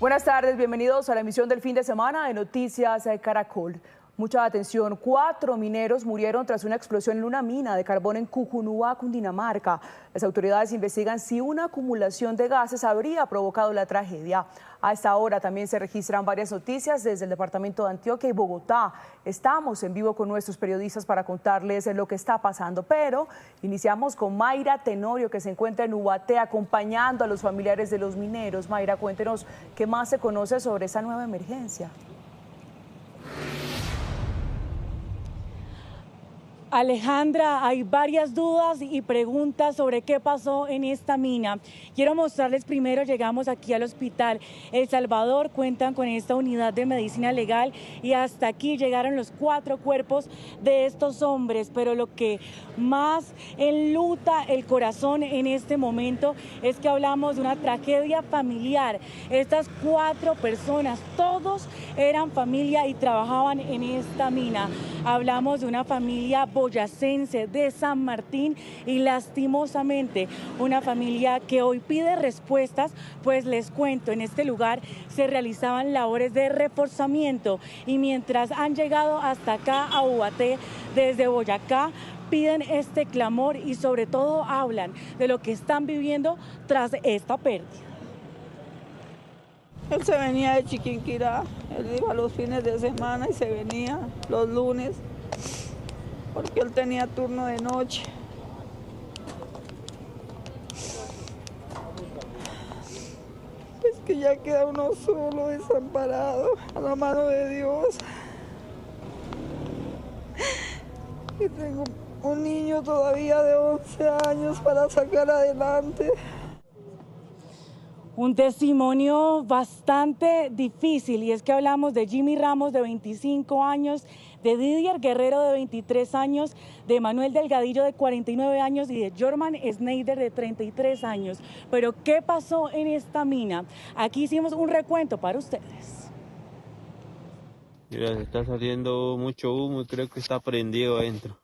Buenas tardes, bienvenidos a la emisión del fin de semana de Noticias Caracol. Mucha atención, 4 mineros murieron tras una explosión en una mina de carbón en Cucunúa, Cundinamarca. Las autoridades investigan si una acumulación de gases habría provocado la tragedia. A esta hora también se registran varias noticias desde el departamento de Antioquia y Bogotá. Estamos en vivo con nuestros periodistas para contarles lo que está pasando, pero iniciamos con Mayra Tenorio, que se encuentra en Ubaté acompañando a los familiares de los mineros. Mayra, cuéntenos qué más se conoce sobre esa nueva emergencia. Alejandra, hay varias dudas y preguntas sobre qué pasó en esta mina. Quiero mostrarles primero, llegamos aquí al hospital El Salvador, cuentan con esta unidad de medicina legal y hasta aquí llegaron los 4 cuerpos de estos hombres, pero lo que más enluta el corazón en este momento es que hablamos de una tragedia familiar. Estas 4 personas, todos eran familia y trabajaban en esta mina. Hablamos de una familia boyacense de San Martín y lastimosamente una familia que hoy pide respuestas, pues les cuento, en este lugar se realizaban labores de reforzamiento y mientras han llegado hasta acá a Ubaté desde Boyacá, piden este clamor y sobre todo hablan de lo que están viviendo tras esta pérdida. Él se venía de Chiquinquirá, él iba los fines de semana y se venía los lunes, porque él tenía turno de noche. Es que ya queda uno solo, desamparado, a la mano de Dios. Y tengo un niño todavía de 11 años para sacar adelante. Un testimonio bastante difícil y es que hablamos de Jimmy Ramos de 25 años, de Didier Guerrero de 23 años, de Manuel Delgadillo de 49 años y de Jorman Schneider de 33 años. Pero ¿qué pasó en esta mina? Aquí hicimos un recuento para ustedes. Mira, se está saliendo mucho humo y creo que está prendido adentro.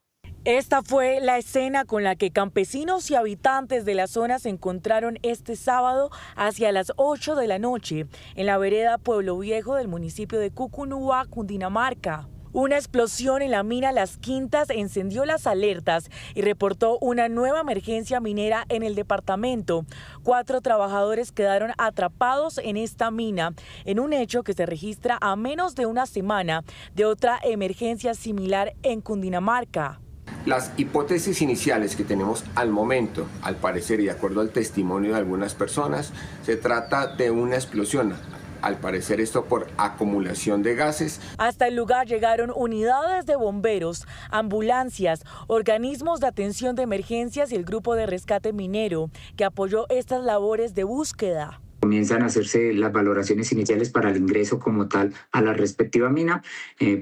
Esta fue la escena con la que campesinos y habitantes de la zona se encontraron este sábado hacia las 8 de la noche en la vereda Pueblo Viejo del municipio de Cucunúa, Cundinamarca. Una explosión en la mina Las Quintas encendió las alertas y reportó una nueva emergencia minera en el departamento. 4 trabajadores quedaron atrapados en esta mina, en un hecho que se registra a menos de una semana de otra emergencia similar en Cundinamarca. Las hipótesis iniciales que tenemos al momento, al parecer y de acuerdo al testimonio de algunas personas, se trata de una explosión. Al parecer esto por acumulación de gases. Hasta el lugar llegaron unidades de bomberos, ambulancias, organismos de atención de emergencias y el grupo de rescate minero que apoyó estas labores de búsqueda. Comienzan a hacerse las valoraciones iniciales para el ingreso como tal a la respectiva mina.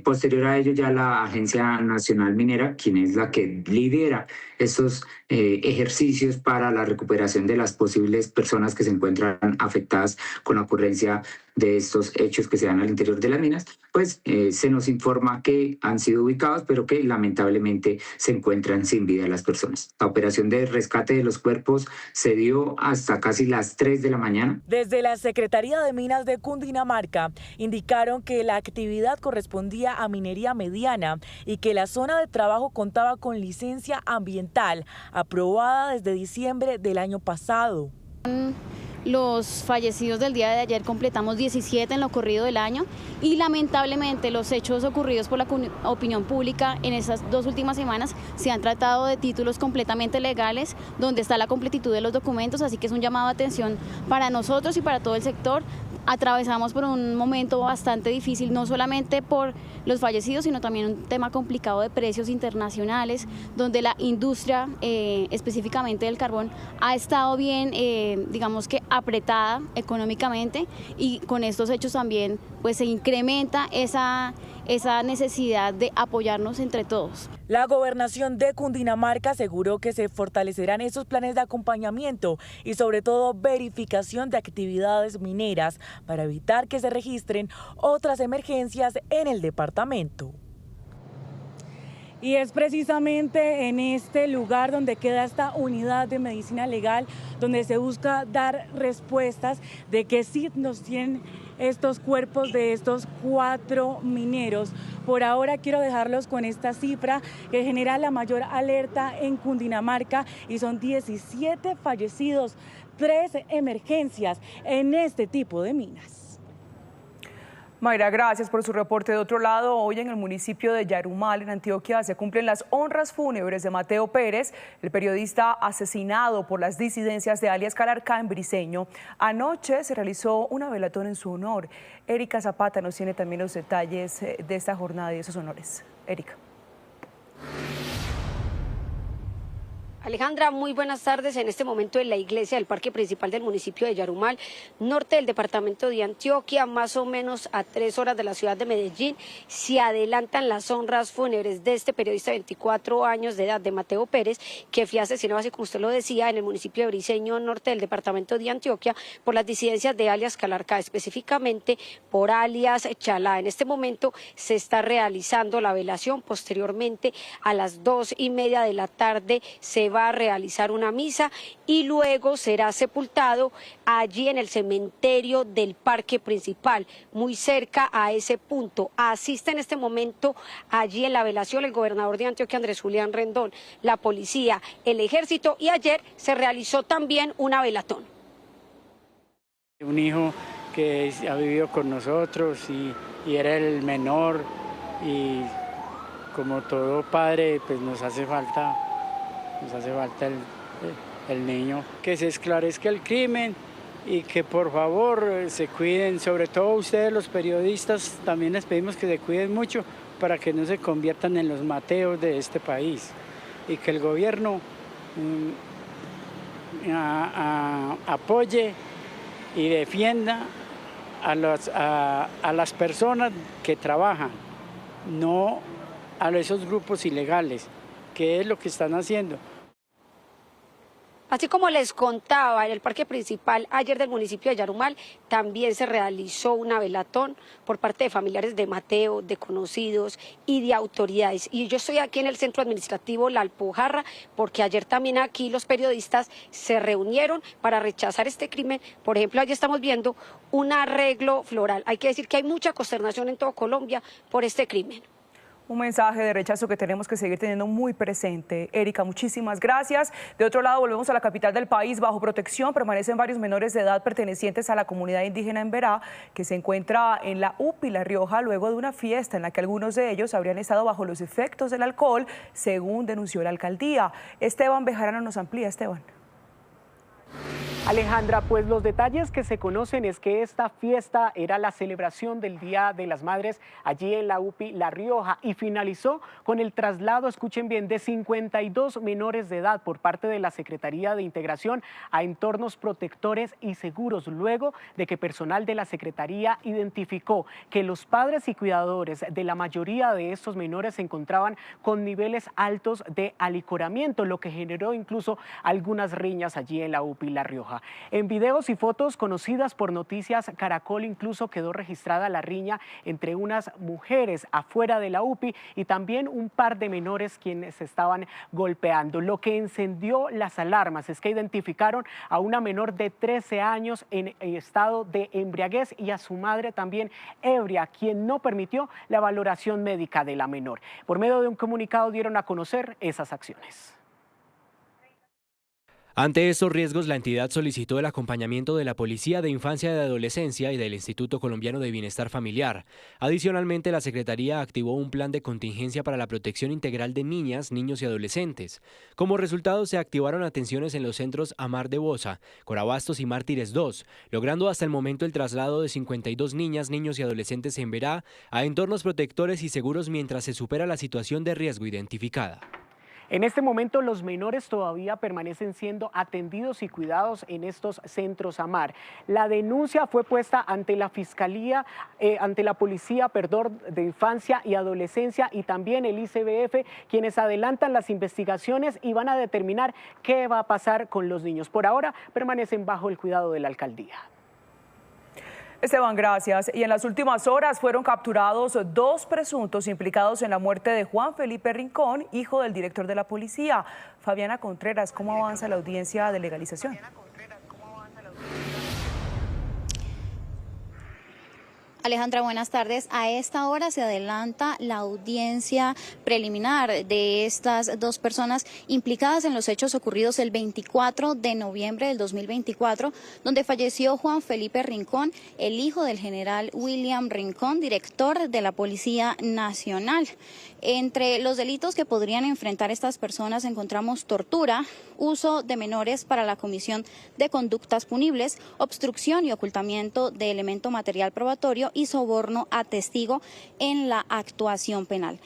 Posterior a ello ya la Agencia Nacional Minera, quien es la que lidera estos ejercicios para la recuperación de las posibles personas que se encuentran afectadas con la ocurrencia de estos hechos que se dan al interior de las minas, pues se nos informa que han sido ubicados, pero que lamentablemente se encuentran sin vida las personas. La operación de rescate de los cuerpos se dio hasta casi las 3 de la mañana. Desde la Secretaría de Minas de Cundinamarca indicaron que la actividad correspondía a minería mediana y que la zona de trabajo contaba con licencia ambiental aprobada desde diciembre del año pasado. Los fallecidos del día de ayer completamos 17 en lo corrido del año y lamentablemente los hechos ocurridos por la opinión pública en estas 2 últimas semanas se han tratado de títulos completamente legales donde está la completitud de los documentos, así que es un llamado de atención para nosotros y para todo el sector. Atravesamos por un momento bastante difícil, no solamente por los fallecidos, sino también un tema complicado de precios internacionales, donde la industria, específicamente del carbón, ha estado bien, digamos que apretada económicamente y con estos hechos también pues se incrementa esa necesidad de apoyarnos entre todos. La gobernación de Cundinamarca aseguró que se fortalecerán esos planes de acompañamiento y sobre todo verificación de actividades mineras para evitar que se registren otras emergencias en el departamento. Y es precisamente en este lugar donde queda esta unidad de medicina legal, donde se busca dar respuestas de que sí nos tienen estos cuerpos de estos 4 mineros. Por ahora quiero dejarlos con esta cifra que genera la mayor alerta en Cundinamarca y son 17 fallecidos, 3 emergencias en este tipo de minas. Mayra, gracias por su reporte. De otro lado, hoy en el municipio de Yarumal, en Antioquia, se cumplen las honras fúnebres de Mateo Pérez, el periodista asesinado por las disidencias de alias Calarcá en Briceño. Anoche se realizó una velatón en su honor. Erika Zapata nos tiene también los detalles de esta jornada y de esos honores. Erika. Alejandra, muy buenas tardes. En este momento en la iglesia del parque principal del municipio de Yarumal, norte del departamento de Antioquia, más o menos a 3 horas de la ciudad de Medellín, se adelantan las honras fúnebres de este periodista de 24 años de edad, de Mateo Pérez, que fue asesinado, así como usted lo decía, en el municipio de Briceño, norte del departamento de Antioquia, por las disidencias de alias Calarcá, específicamente por alias Chalá. En este momento se está realizando la velación. Posteriormente, a las 2:30 de la tarde, se va a realizar una misa y luego será sepultado allí en el cementerio del parque principal, muy cerca a ese punto. Asiste en este momento allí en la velación el gobernador de Antioquia, Andrés Julián Rendón, la policía, el ejército, y ayer se realizó también una velatón. Un hijo que ha vivido con nosotros y era el menor, y como todo padre pues nos hace falta el niño. Que se esclarezca el crimen y que por favor se cuiden, sobre todo ustedes los periodistas, también les pedimos que se cuiden mucho para que no se conviertan en los Mateos de este país, y que el gobierno apoye y defienda a las personas que trabajan, no a esos grupos ilegales, que es lo que están haciendo. Así como les contaba, en el parque principal ayer del municipio de Yarumal también se realizó una velatón por parte de familiares de Mateo, de conocidos y de autoridades. Y yo estoy aquí en el centro administrativo La Alpujarra porque ayer también aquí los periodistas se reunieron para rechazar este crimen. Por ejemplo, allí estamos viendo un arreglo floral. Hay que decir que hay mucha consternación en todo Colombia por este crimen. Un mensaje de rechazo que tenemos que seguir teniendo muy presente. Erika, muchísimas gracias. De otro lado, volvemos a la capital del país. Bajo protección permanecen varios menores de edad pertenecientes a la comunidad indígena en Berá, que se encuentra en la UPI La Rioja, luego de una fiesta en la que algunos de ellos habrían estado bajo los efectos del alcohol, según denunció la alcaldía. Esteban Bejarano nos amplía. Esteban. Alejandra, pues los detalles que se conocen es que esta fiesta era la celebración del Día de las Madres allí en la UPI La Rioja y finalizó con el traslado, escuchen bien, de 52 menores de edad por parte de la Secretaría de Integración a entornos protectores y seguros, luego de que personal de la Secretaría identificó que los padres y cuidadores de la mayoría de estos menores se encontraban con niveles altos de alicoramiento, lo que generó incluso algunas riñas allí en la UPI La Rioja. En videos y fotos conocidas por Noticias Caracol incluso quedó registrada la riña entre unas mujeres afuera de la UPI y también un par de menores quienes se estaban golpeando. Lo que encendió las alarmas es que identificaron a una menor de 13 años en estado de embriaguez y a su madre también ebria, quien no permitió la valoración médica de la menor. Por medio de un comunicado dieron a conocer esas acciones. Ante estos riesgos, la entidad solicitó el acompañamiento de la Policía de Infancia y de Adolescencia y del Instituto Colombiano de Bienestar Familiar. Adicionalmente, la Secretaría activó un plan de contingencia para la protección integral de niñas, niños y adolescentes. Como resultado, se activaron atenciones en los centros Amar de Bosa, Corabastos y Mártires 2, logrando hasta el momento el traslado de 52 niñas, niños y adolescentes en Berá a entornos protectores y seguros mientras se supera la situación de riesgo identificada. En este momento los menores todavía permanecen siendo atendidos y cuidados en estos centros Amar. La denuncia fue puesta ante la Fiscalía, ante la Policía de Infancia y Adolescencia y también el ICBF, quienes adelantan las investigaciones y van a determinar qué va a pasar con los niños. Por ahora permanecen bajo el cuidado de la alcaldía. Esteban, gracias. Y en las últimas horas fueron capturados 2 presuntos implicados en la muerte de Juan Felipe Rincón, hijo del director de la policía. Fabiana Contreras, ¿cómo avanza la audiencia de legalización? Alejandra, buenas tardes. A esta hora se adelanta la audiencia preliminar de estas 2 personas implicadas en los hechos ocurridos el 24 de noviembre del 2024, donde falleció Juan Felipe Rincón, el hijo del general William Rincón, director de la Policía Nacional. Entre los delitos que podrían enfrentar estas personas encontramos tortura, uso de menores para la comisión de conductas punibles, obstrucción y ocultamiento de elemento material probatorio y soborno a testigo en la actuación penal.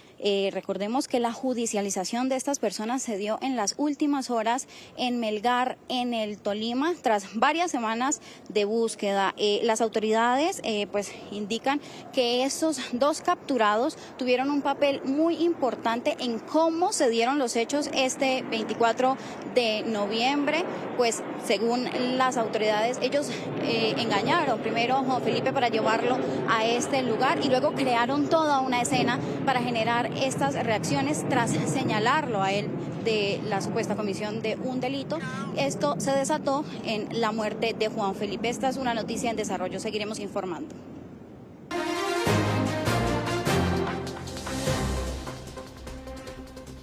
Recordemos que la judicialización de estas personas se dio en las últimas horas en Melgar, en el Tolima, tras varias semanas de búsqueda. Las autoridades pues indican que estos 2 capturados tuvieron un papel muy importante en cómo se dieron los hechos este 24 de noviembre, pues según las autoridades ellos engañaron primero a Juan Felipe para llevarlo a este lugar y luego crearon toda una escena para generar estas reacciones tras señalarlo a él de la supuesta comisión de un delito. Esto se desató en la muerte de Juan Felipe. Esta es una noticia en desarrollo, seguiremos informando.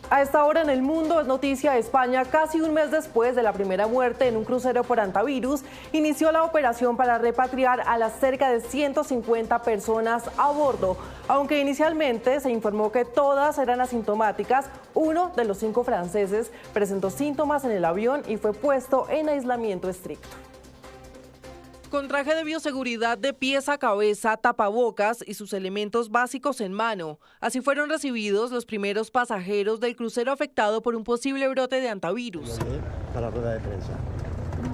A esta hora en el mundo es noticia: España, casi un mes después de la primera muerte en un crucero por hantavirus, inició la operación para repatriar a las cerca de 150 personas a bordo. Aunque inicialmente se informó que todas eran asintomáticas, uno de los 5 franceses presentó síntomas en el avión y fue puesto en aislamiento estricto. Con traje de bioseguridad de pies a cabeza, tapabocas y sus elementos básicos en mano. Así fueron recibidos los primeros pasajeros del crucero afectado por un posible brote de hantavirus. Para la rueda de prensa.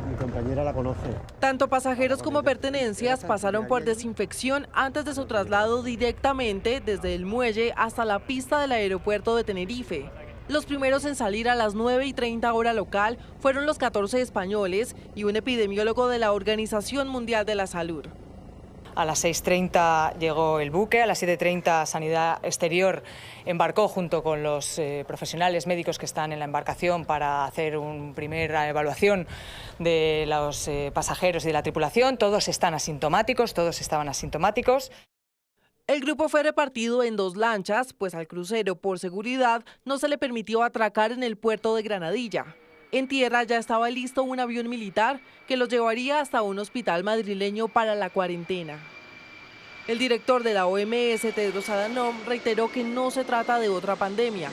Mi compañera la conoce. Tanto pasajeros como pertenencias pasaron por desinfección antes de su traslado directamente desde el muelle hasta la pista del aeropuerto de Tenerife. Los primeros en salir a las 9:30 hora local fueron los 14 españoles y un epidemiólogo de la Organización Mundial de la Salud. A las 6:30 llegó el buque, a las 7:30 Sanidad Exterior embarcó junto con los profesionales médicos que están en la embarcación para hacer una primera evaluación de los pasajeros y de la tripulación. Todos están asintomáticos, todos estaban asintomáticos. El grupo fue repartido en 2 lanchas, pues al crucero, por seguridad, no se le permitió atracar en el puerto de Granadilla. En tierra ya estaba listo un avión militar que los llevaría hasta un hospital madrileño para la cuarentena. El director de la OMS, Tedros Adhanom, reiteró que no se trata de otra pandemia.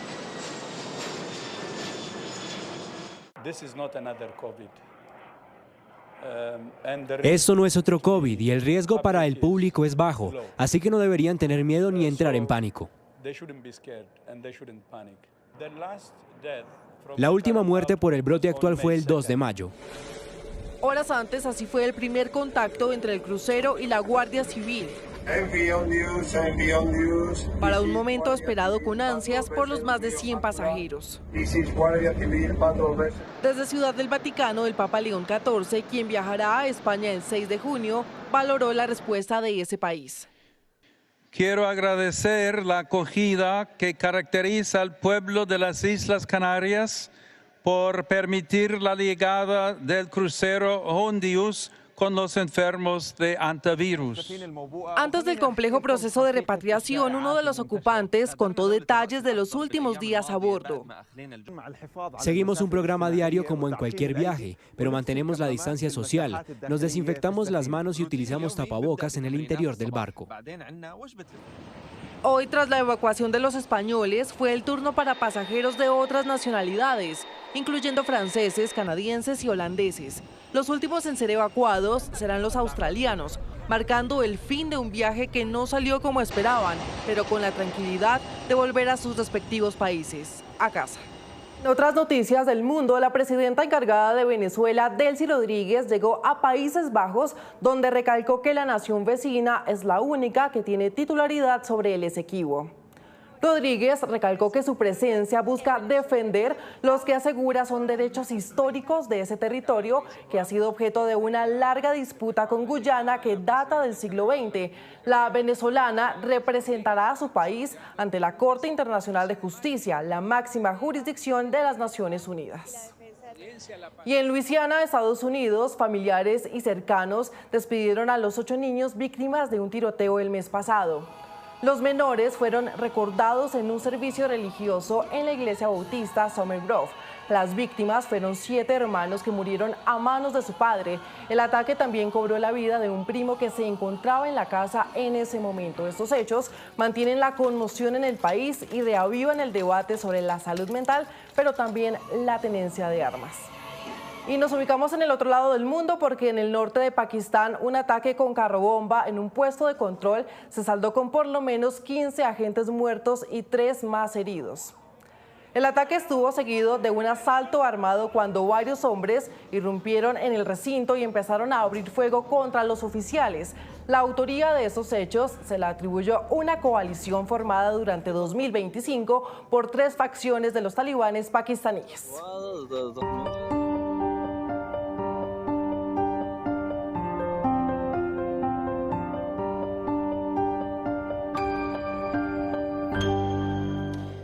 Esto no es otro COVID y el riesgo para el público es bajo, así que no deberían tener miedo ni entrar en pánico. La última muerte por el brote actual fue el 2 de mayo. Horas antes, así fue el primer contacto entre el crucero y la Guardia Civil. Para un momento esperado con ansias por los más de 100 pasajeros. Desde Ciudad del Vaticano, el Papa León XIV, quien viajará a España el 6 de junio, valoró la respuesta de ese país. Quiero agradecer la acogida que caracteriza al pueblo de las Islas Canarias por permitir la llegada del crucero Hondius con los enfermos de hantavirus. Antes del complejo proceso de repatriación, uno de los ocupantes contó detalles de los últimos días a bordo. Seguimos un programa diario como en cualquier viaje, pero mantenemos la distancia social. Nos desinfectamos las manos y utilizamos tapabocas en el interior del barco. Hoy, tras la evacuación de los españoles, fue el turno para pasajeros de otras nacionalidades, incluyendo franceses, canadienses y holandeses. Los últimos en ser evacuados serán los australianos, marcando el fin de un viaje que no salió como esperaban, pero con la tranquilidad de volver a sus respectivos países, a casa. En otras noticias del mundo, la presidenta encargada de Venezuela, Delcy Rodríguez, llegó a Países Bajos, donde recalcó que la nación vecina es la única que tiene titularidad sobre el Esequibo. Rodríguez recalcó que su presencia busca defender los que asegura son derechos históricos de ese territorio que ha sido objeto de una larga disputa con Guyana que data del siglo XX. La venezolana representará a su país ante la Corte Internacional de Justicia, la máxima jurisdicción de las Naciones Unidas. Y en Luisiana, Estados Unidos, familiares y cercanos despidieron a los 8 niños víctimas de un tiroteo el mes pasado. Los menores fueron recordados en un servicio religioso en la iglesia bautista Summer Grove. Las víctimas fueron 7 hermanos que murieron a manos de su padre. El ataque también cobró la vida de un primo que se encontraba en la casa en ese momento. Estos hechos mantienen la conmoción en el país y reavivan el debate sobre la salud mental, pero también la tenencia de armas. Y nos ubicamos en el otro lado del mundo porque en el norte de Pakistán un ataque con carrobomba en un puesto de control se saldó con por lo menos 15 agentes muertos y 3 más heridos. El ataque estuvo seguido de un asalto armado cuando varios hombres irrumpieron en el recinto y empezaron a abrir fuego contra los oficiales. La autoría de esos hechos se la atribuyó una coalición formada durante 2025 por 3 facciones de los talibanes pakistaníes.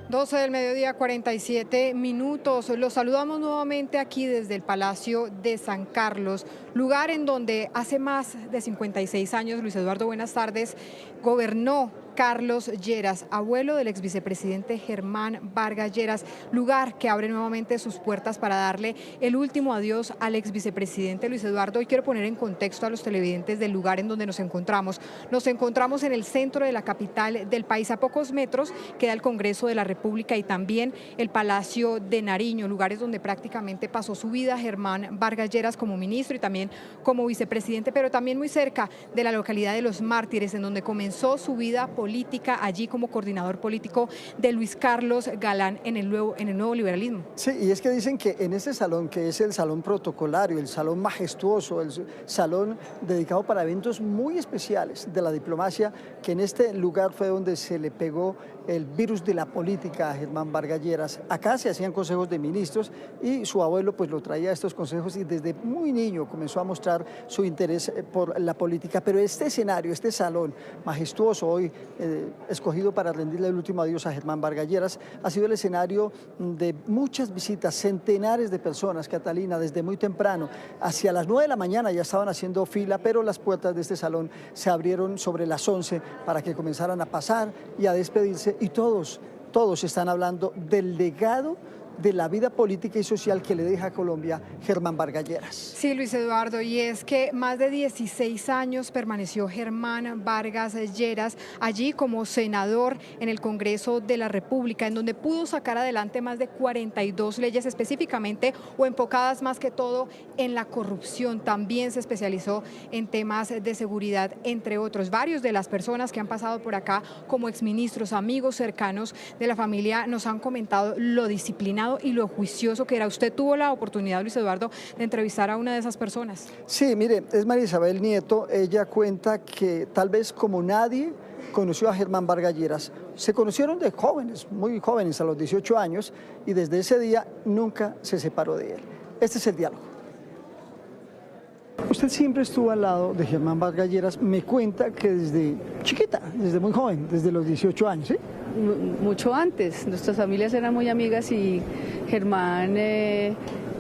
12 del mediodía, 47 minutos. Los saludamos nuevamente aquí desde el Palacio de San Carlos, lugar en donde hace más de 56 años, Luis Eduardo, buenas tardes, gobernó Carlos Lleras, abuelo del exvicepresidente Germán Vargas Lleras, lugar que abre nuevamente sus puertas para darle el último adiós al exvicepresidente Luis Eduardo. Hoy quiero poner en contexto a los televidentes del lugar en donde nos encontramos. Nos encontramos en el centro de la capital del país. A pocos metros queda el Congreso de la República y también el Palacio de Nariño, lugares donde prácticamente pasó su vida Germán Vargas Lleras como ministro y también como vicepresidente, pero también muy cerca de la localidad de Los Mártires, en donde comenzó su vida política, allí como coordinador político de Luis Carlos Galán en el nuevo liberalismo. Sí, y es que dicen que en ese salón, que es el salón protocolario, el salón majestuoso, el salón dedicado para eventos muy especiales de la diplomacia, que en este lugar fue donde se le pegó el virus de la política a Germán Vargas Lleras. Acá se hacían consejos de ministros y su abuelo pues lo traía a estos consejos y desde muy niño comenzó a mostrar su interés por la política. Pero este escenario, este salón majestuoso hoy escogido para rendirle el último adiós a Germán Vargas Lleras, ha sido el escenario de muchas visitas, centenares de personas, Catalina, desde muy temprano. Hacia las 9 de la mañana ya estaban haciendo fila, pero las puertas de este salón se abrieron sobre las 11 para que comenzaran a pasar y a despedirse. Y todos están hablando del legado de la vida política y social que le deja a Colombia Germán Vargas Lleras. Sí, Luis Eduardo, y es que más de 16 años permaneció Germán Vargas Lleras allí como senador en el Congreso de la República, en donde pudo sacar adelante más de 42 leyes específicamente o enfocadas más que todo en la corrupción. También se especializó en temas de seguridad, entre otros. Varios de las personas que han pasado por acá como exministros, amigos cercanos de la familia, nos han comentado lo disciplinado y lo juicioso que era. Usted tuvo la oportunidad, Luis Eduardo, de entrevistar a una de esas personas. Sí, mire, es María Isabel Nieto. Ella cuenta que tal vez como nadie conoció a Germán Vargas Lleras. Se conocieron de jóvenes, muy jóvenes, a los 18 años, y desde ese día nunca se separó de él. Este es el diálogo. Usted siempre estuvo al lado de Germán Vargas Lleras. Me cuenta que desde chiquita, desde muy joven, desde los 18 años, ¿sí? Mucho antes. Nuestras familias eran muy amigas y Germán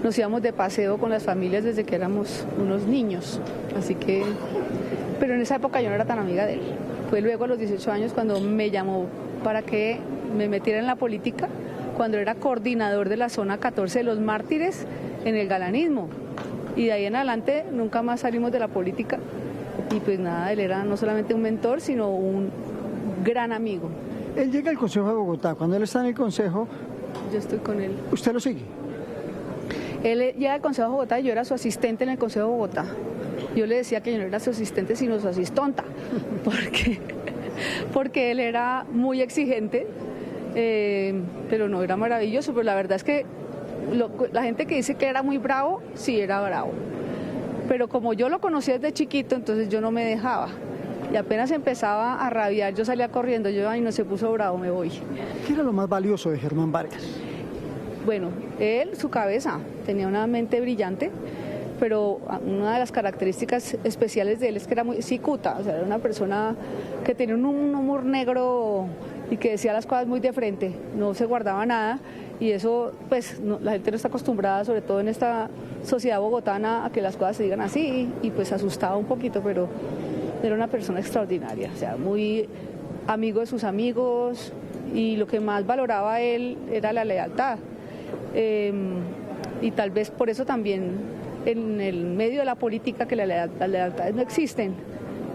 nos íbamos de paseo con las familias desde que éramos unos niños. Así que, pero en esa época yo no era tan amiga de él. Fue luego a los 18 años cuando me llamó para que me metiera en la política, cuando era coordinador de la zona 14 de Los Mártires en el galanismo. Y de ahí en adelante nunca más salimos de la política. Y pues nada, él era no solamente un mentor, sino un gran amigo. Él llega al Consejo de Bogotá. Cuando él está en el Consejo... Yo estoy con él. ¿Usted lo sigue? Él llega al Consejo de Bogotá y yo era su asistente en el Consejo de Bogotá. Yo le decía que yo no era su asistente, sino su asistonta. Porque él era muy exigente, pero no, era maravilloso. Pero la verdad es que la gente que dice que era muy bravo, sí era bravo. Pero como yo lo conocía desde chiquito, entonces yo no me dejaba. Y apenas empezaba a rabiar, yo salía corriendo, ay, no, se puso bravo, me voy. ¿Qué era lo más valioso de Germán Vargas? Bueno, él, su cabeza, tenía una mente brillante, pero una de las características especiales de él es que era muy cicuta, o sea, era una persona que tenía un humor negro y que decía las cosas muy de frente, no se guardaba nada, y eso, pues, la gente no está acostumbrada, sobre todo en esta sociedad bogotana, a que las cosas se digan así, y pues asustaba un poquito, pero era una persona extraordinaria, o sea, muy amigo de sus amigos, y lo que más valoraba él era la lealtad. Y tal vez por eso también en el medio de la política, que las lealtades no existen,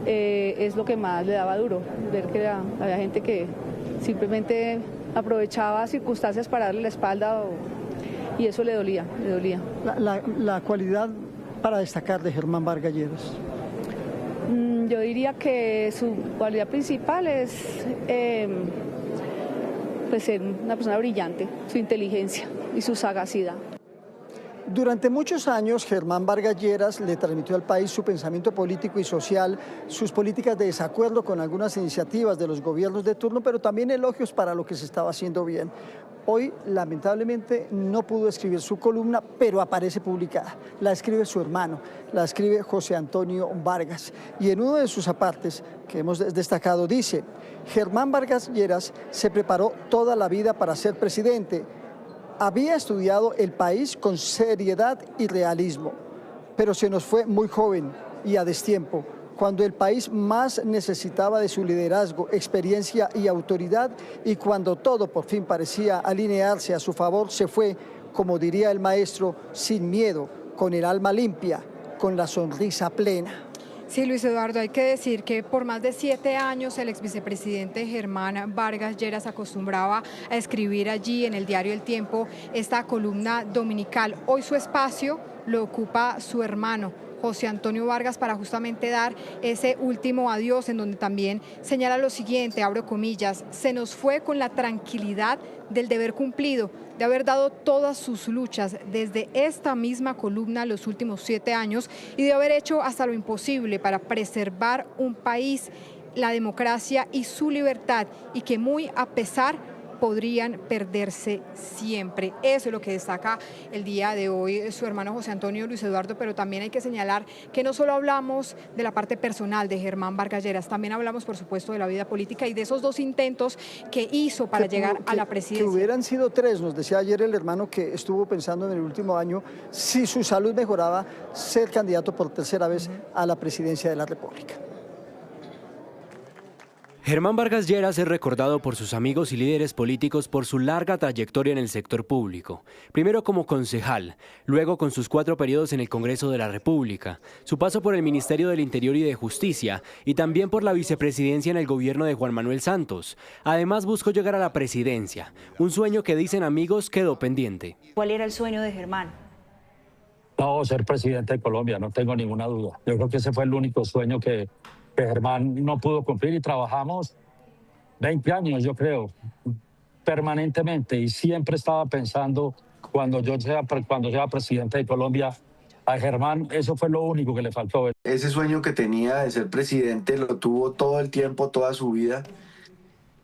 es lo que más le daba duro, ver que había gente que simplemente aprovechaba circunstancias para darle la espalda y eso le dolía. La cualidad para destacar de Germán Vargas Lleras. Yo diría que su cualidad principal es pues ser una persona brillante, su inteligencia y su sagacidad. Durante muchos años, Germán Vargas Lleras le transmitió al país su pensamiento político y social, sus políticas de desacuerdo con algunas iniciativas de los gobiernos de turno, pero también elogios para lo que se estaba haciendo bien. Hoy, lamentablemente, no pudo escribir su columna, pero aparece publicada. La escribe su hermano, la escribe José Antonio Vargas. Y en uno de sus apartes, que hemos destacado, dice: Germán Vargas Lleras se preparó toda la vida para ser presidente. Había estudiado el país con seriedad y realismo, pero se nos fue muy joven y a destiempo, cuando el país más necesitaba de su liderazgo, experiencia y autoridad, y cuando todo por fin parecía alinearse a su favor, se fue, como diría el maestro, sin miedo, con el alma limpia, con la sonrisa plena. Sí, Luis Eduardo, hay que decir que por más de 7 años el exvicepresidente Germán Vargas Lleras acostumbraba a escribir allí en el diario El Tiempo esta columna dominical. Hoy su espacio lo ocupa su hermano, José Antonio Vargas, para justamente dar ese último adiós, en donde también señala lo siguiente, abro comillas: se nos fue con la tranquilidad del deber cumplido, de haber dado todas sus luchas desde esta misma columna los últimos 7 años y de haber hecho hasta lo imposible para preservar un país, la democracia y su libertad, y que muy a pesar podrían perderse siempre. Eso es lo que destaca el día de hoy su hermano José Antonio, Luis Eduardo, pero también hay que señalar que no solo hablamos de la parte personal de Germán Vargas Lleras, también hablamos, por supuesto, de la vida política y de esos 2 intentos que hizo para llegar a la presidencia. Que hubieran sido 3, nos decía ayer el hermano, que estuvo pensando en el último año, si su salud mejoraba, ser candidato por 3ª vez a la presidencia de la República. Germán Vargas Lleras es recordado por sus amigos y líderes políticos por su larga trayectoria en el sector público. Primero como concejal, luego con sus 4 periodos en el Congreso de la República, su paso por el Ministerio del Interior y de Justicia y también por la vicepresidencia en el gobierno de Juan Manuel Santos. Además buscó llegar a la presidencia, un sueño que, dicen amigos, quedó pendiente. ¿Cuál era el sueño de Germán? No, ser presidente de Colombia, no tengo ninguna duda. Yo creo que ese fue el único sueño que Germán no pudo cumplir, y trabajamos 20 años, yo creo, permanentemente, y siempre estaba pensando, cuando sea presidente de Colombia, a Germán eso fue lo único que le faltó. Ese sueño que tenía de ser presidente lo tuvo todo el tiempo, toda su vida,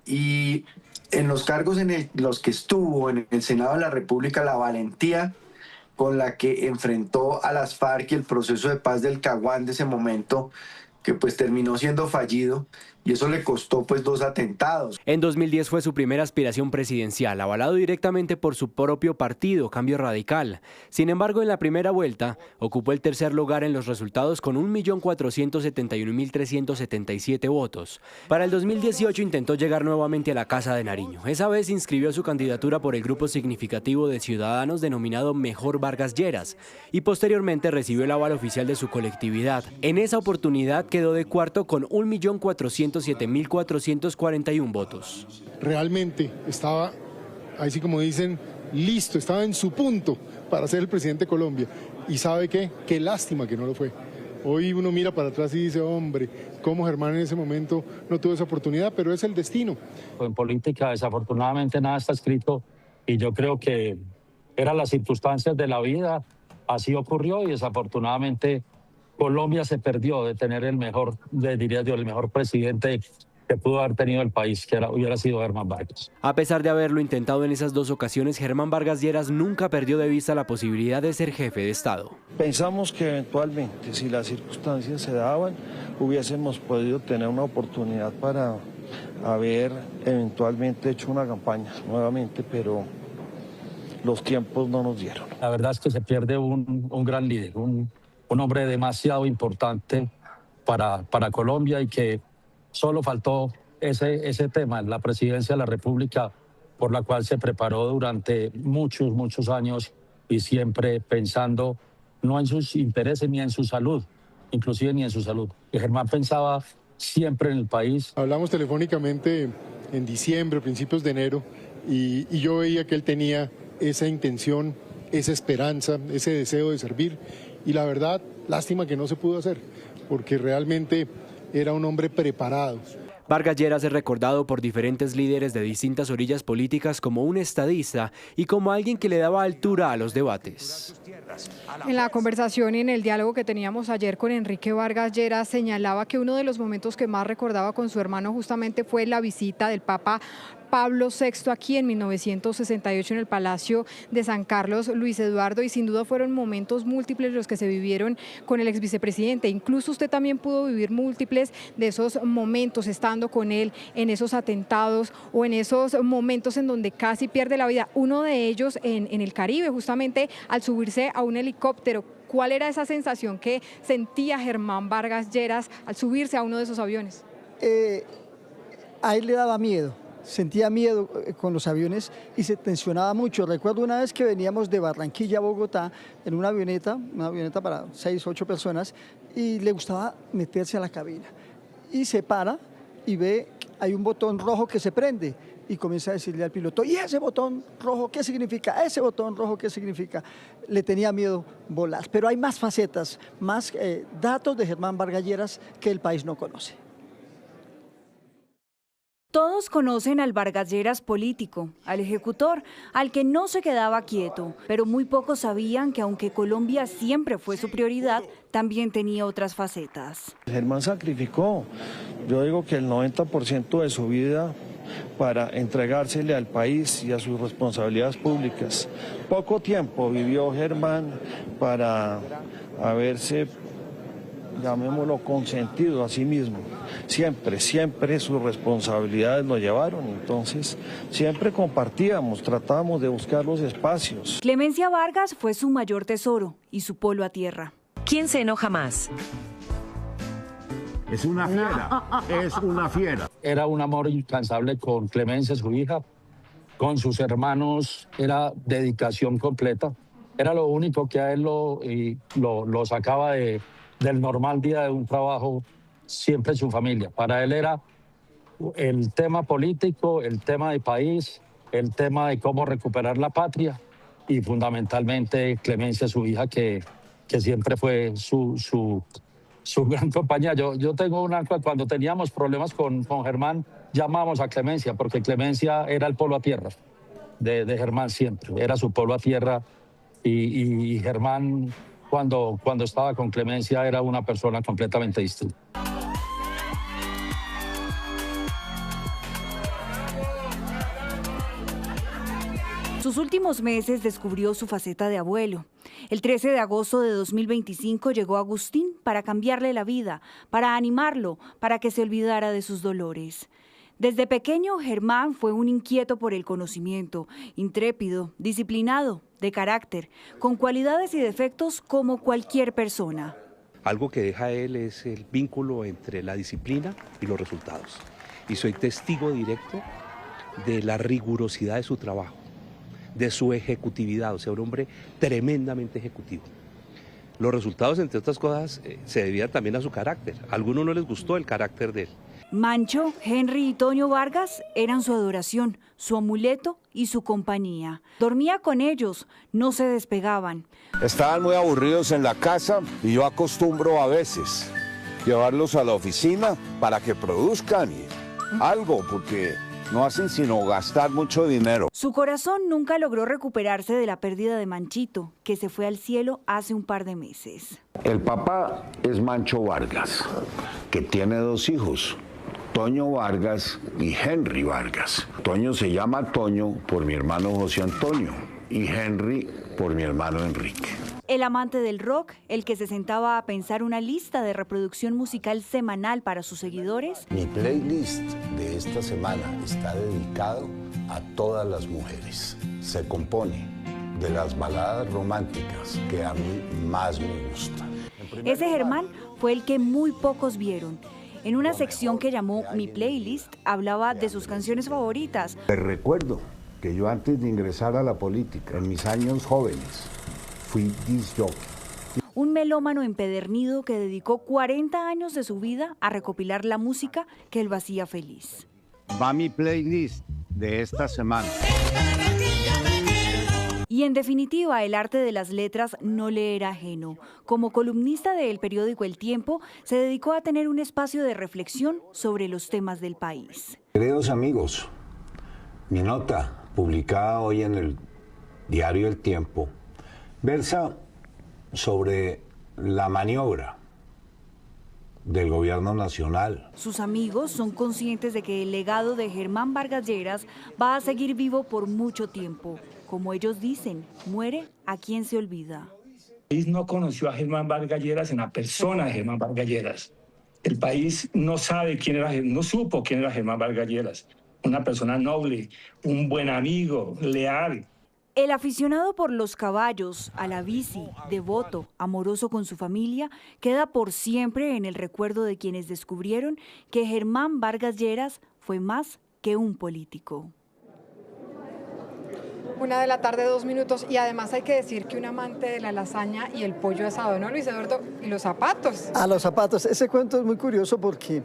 y en los cargos en los que estuvo en el Senado de la República, la valentía con la que enfrentó a las FARC y el proceso de paz del Caguán de ese momento, que pues terminó siendo fallido, y eso le costó pues 2 atentados. En 2010 fue su primera aspiración presidencial, avalado directamente por su propio partido, Cambio Radical. Sin embargo, en la primera vuelta, ocupó el 3er lugar en los resultados con 1.471.377 votos. Para el 2018 intentó llegar nuevamente a la Casa de Nariño. Esa vez inscribió su candidatura por el grupo significativo de ciudadanos denominado Mejor Vargas Lleras, y posteriormente recibió el aval oficial de su colectividad. En esa oportunidad quedó de cuarto con 1.407.441 votos. Realmente estaba, así como dicen, listo, estaba en su punto para ser el presidente de Colombia. ¿Y sabe qué? Qué lástima que no lo fue. Hoy uno mira para atrás y dice, hombre, cómo Germán en ese momento no tuvo esa oportunidad, pero es el destino. En política, desafortunadamente, nada está escrito, y yo creo que eran las circunstancias de la vida, así ocurrió, y desafortunadamente Colombia se perdió de tener el mejor, diría yo, el mejor presidente que pudo haber tenido el país, que hubiera sido Germán Vargas. A pesar de haberlo intentado en esas dos ocasiones, Germán Vargas Lleras nunca perdió de vista la posibilidad de ser jefe de Estado. Pensamos que eventualmente, si las circunstancias se daban, hubiésemos podido tener una oportunidad para haber eventualmente hecho una campaña nuevamente, pero los tiempos no nos dieron. La verdad es que se pierde un gran líder, un hombre demasiado importante para Colombia, y que solo faltó ese tema, la presidencia de la República, por la cual se preparó durante muchos años, y siempre pensando no en sus intereses ni en su salud, inclusive ni en su salud. Y Germán pensaba siempre en el país. Hablamos telefónicamente en diciembre, principios de enero, y yo veía que él tenía esa intención, esa esperanza, ese deseo de servir, y la verdad, lástima que no se pudo hacer, porque realmente era un hombre preparado. Vargas Lleras es recordado por diferentes líderes de distintas orillas políticas como un estadista y como alguien que le daba altura a los debates. En la conversación y en el diálogo que teníamos ayer con Enrique Vargas Lleras, señalaba que uno de los momentos que más recordaba con su hermano justamente fue la visita del Papa Pablo VI aquí en 1968 en el Palacio de San Carlos, Luis Eduardo, y sin duda fueron momentos múltiples los que se vivieron con el exvicepresidente. Incluso usted también pudo vivir múltiples de esos momentos estando con él en esos atentados o en esos momentos en donde casi pierde la vida. Uno de ellos en el Caribe, justamente al subirse a un helicóptero. ¿Cuál era esa sensación que sentía Germán Vargas Lleras al subirse a uno de esos aviones? A él le daba miedo. Sentía miedo con los aviones y se tensionaba mucho. Recuerdo una vez que veníamos de Barranquilla a Bogotá en una avioneta para 6 o 8 personas, y le gustaba meterse a la cabina. Y se para y ve, hay un botón rojo que se prende, y comienza a decirle al piloto: ¿y ese botón rojo qué significa? ¿Ese botón rojo qué significa? Le tenía miedo volar. Pero hay más facetas, más datos de Germán Vargas Lleras que el país no conoce. Todos conocen al Vargas Lleras político, al ejecutor, al que no se quedaba quieto, pero muy pocos sabían que aunque Colombia siempre fue su prioridad, también tenía otras facetas. Germán sacrificó, yo digo que el 90% de su vida para entregársele al país y a sus responsabilidades públicas. Poco tiempo vivió Germán para haberse, llamémoslo, consentido a sí mismo. Siempre sus responsabilidades lo llevaron, entonces siempre compartíamos, tratábamos de buscar los espacios. Clemencia Vargas fue su mayor tesoro y su polo a tierra. ¿Quién se enoja más? Es una fiera, Era un amor incansable con Clemencia, su hija, con sus hermanos, era dedicación completa. Era lo único que a él lo sacaba del normal día de un trabajo, siempre su familia. Para él era el tema político, el tema de país, el tema de cómo recuperar la patria, y fundamentalmente Clemencia, su hija, que siempre fue su gran compañía. Yo tengo cuando teníamos problemas con Germán, llamábamos a Clemencia, porque Clemencia era el polo a tierra de Germán siempre, era su polo a tierra, y Germán, cuando estaba con Clemencia, era una persona completamente distinta. Sus últimos meses descubrió su faceta de abuelo. El 13 de agosto de 2025 llegó Agustín para cambiarle la vida, para animarlo, para que se olvidara de sus dolores. Desde pequeño, Germán fue un inquieto por el conocimiento, intrépido, disciplinado, de carácter, con cualidades y defectos como cualquier persona. Algo que deja él es el vínculo entre la disciplina y los resultados. Y soy testigo directo de la rigurosidad de su trabajo, de su ejecutividad, o sea, un hombre tremendamente ejecutivo. Los resultados, entre otras cosas, se debían también a su carácter. A algunos no les gustó el carácter de él. Mancho, Henry y Toño Vargas eran su adoración, su amuleto y su compañía. Dormía con ellos, no se despegaban. Estaban muy aburridos en la casa y yo acostumbro a veces llevarlos a la oficina para que produzcan algo, porque no hacen sino gastar mucho dinero. Su corazón nunca logró recuperarse de la pérdida de Manchito, que se fue al cielo hace un par de meses. El papá es Mancho Vargas, que tiene 2 hijos, Toño Vargas y Henry Vargas. Toño se llama Toño por mi hermano José Antonio y Henry por mi hermano Enrique. El amante del rock, el que se sentaba a pensar una lista de reproducción musical semanal para sus seguidores. Mi playlist de esta semana está dedicado a todas las mujeres. Se compone de las baladas románticas que a mí más me gustan. Ese Germán fue el que muy pocos vieron. En una sección que llamó Mi Playlist, hablaba de sus canciones favoritas. Te recuerdo que yo antes de ingresar a la política, en mis años jóvenes, fui disc jockey. Un melómano empedernido que dedicó 40 años de su vida a recopilar la música que lo hacía feliz. Va mi playlist de esta semana. Y en definitiva, el arte de las letras no le era ajeno. Como columnista del periódico El Tiempo, se dedicó a tener un espacio de reflexión sobre los temas del país. Queridos amigos, mi nota, publicada hoy en el diario El Tiempo, versa sobre la maniobra del gobierno nacional. Sus amigos son conscientes de que el legado de Germán Vargas Lleras va a seguir vivo por mucho tiempo. Como ellos dicen, muere a quien se olvida. El país no conoció a Germán Vargas Lleras en la persona de Germán Vargas Lleras. El país no sabe quién era, no supo quién era Germán Vargas Lleras. Una persona noble, un buen amigo, leal. El aficionado por los caballos, a la bici, devoto, amoroso con su familia, queda por siempre en el recuerdo de quienes descubrieron que Germán Vargas Lleras fue más que un político. 1:00 PM, 2 minutos, y además hay que decir que un amante de la lasaña y el pollo asado, ¿no, Luis Eduardo? Y los zapatos. A los zapatos, ese cuento es muy curioso porque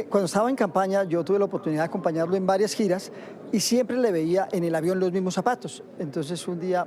cuando estaba en campaña yo tuve la oportunidad de acompañarlo en varias giras y siempre le veía en el avión los mismos zapatos. Entonces un día,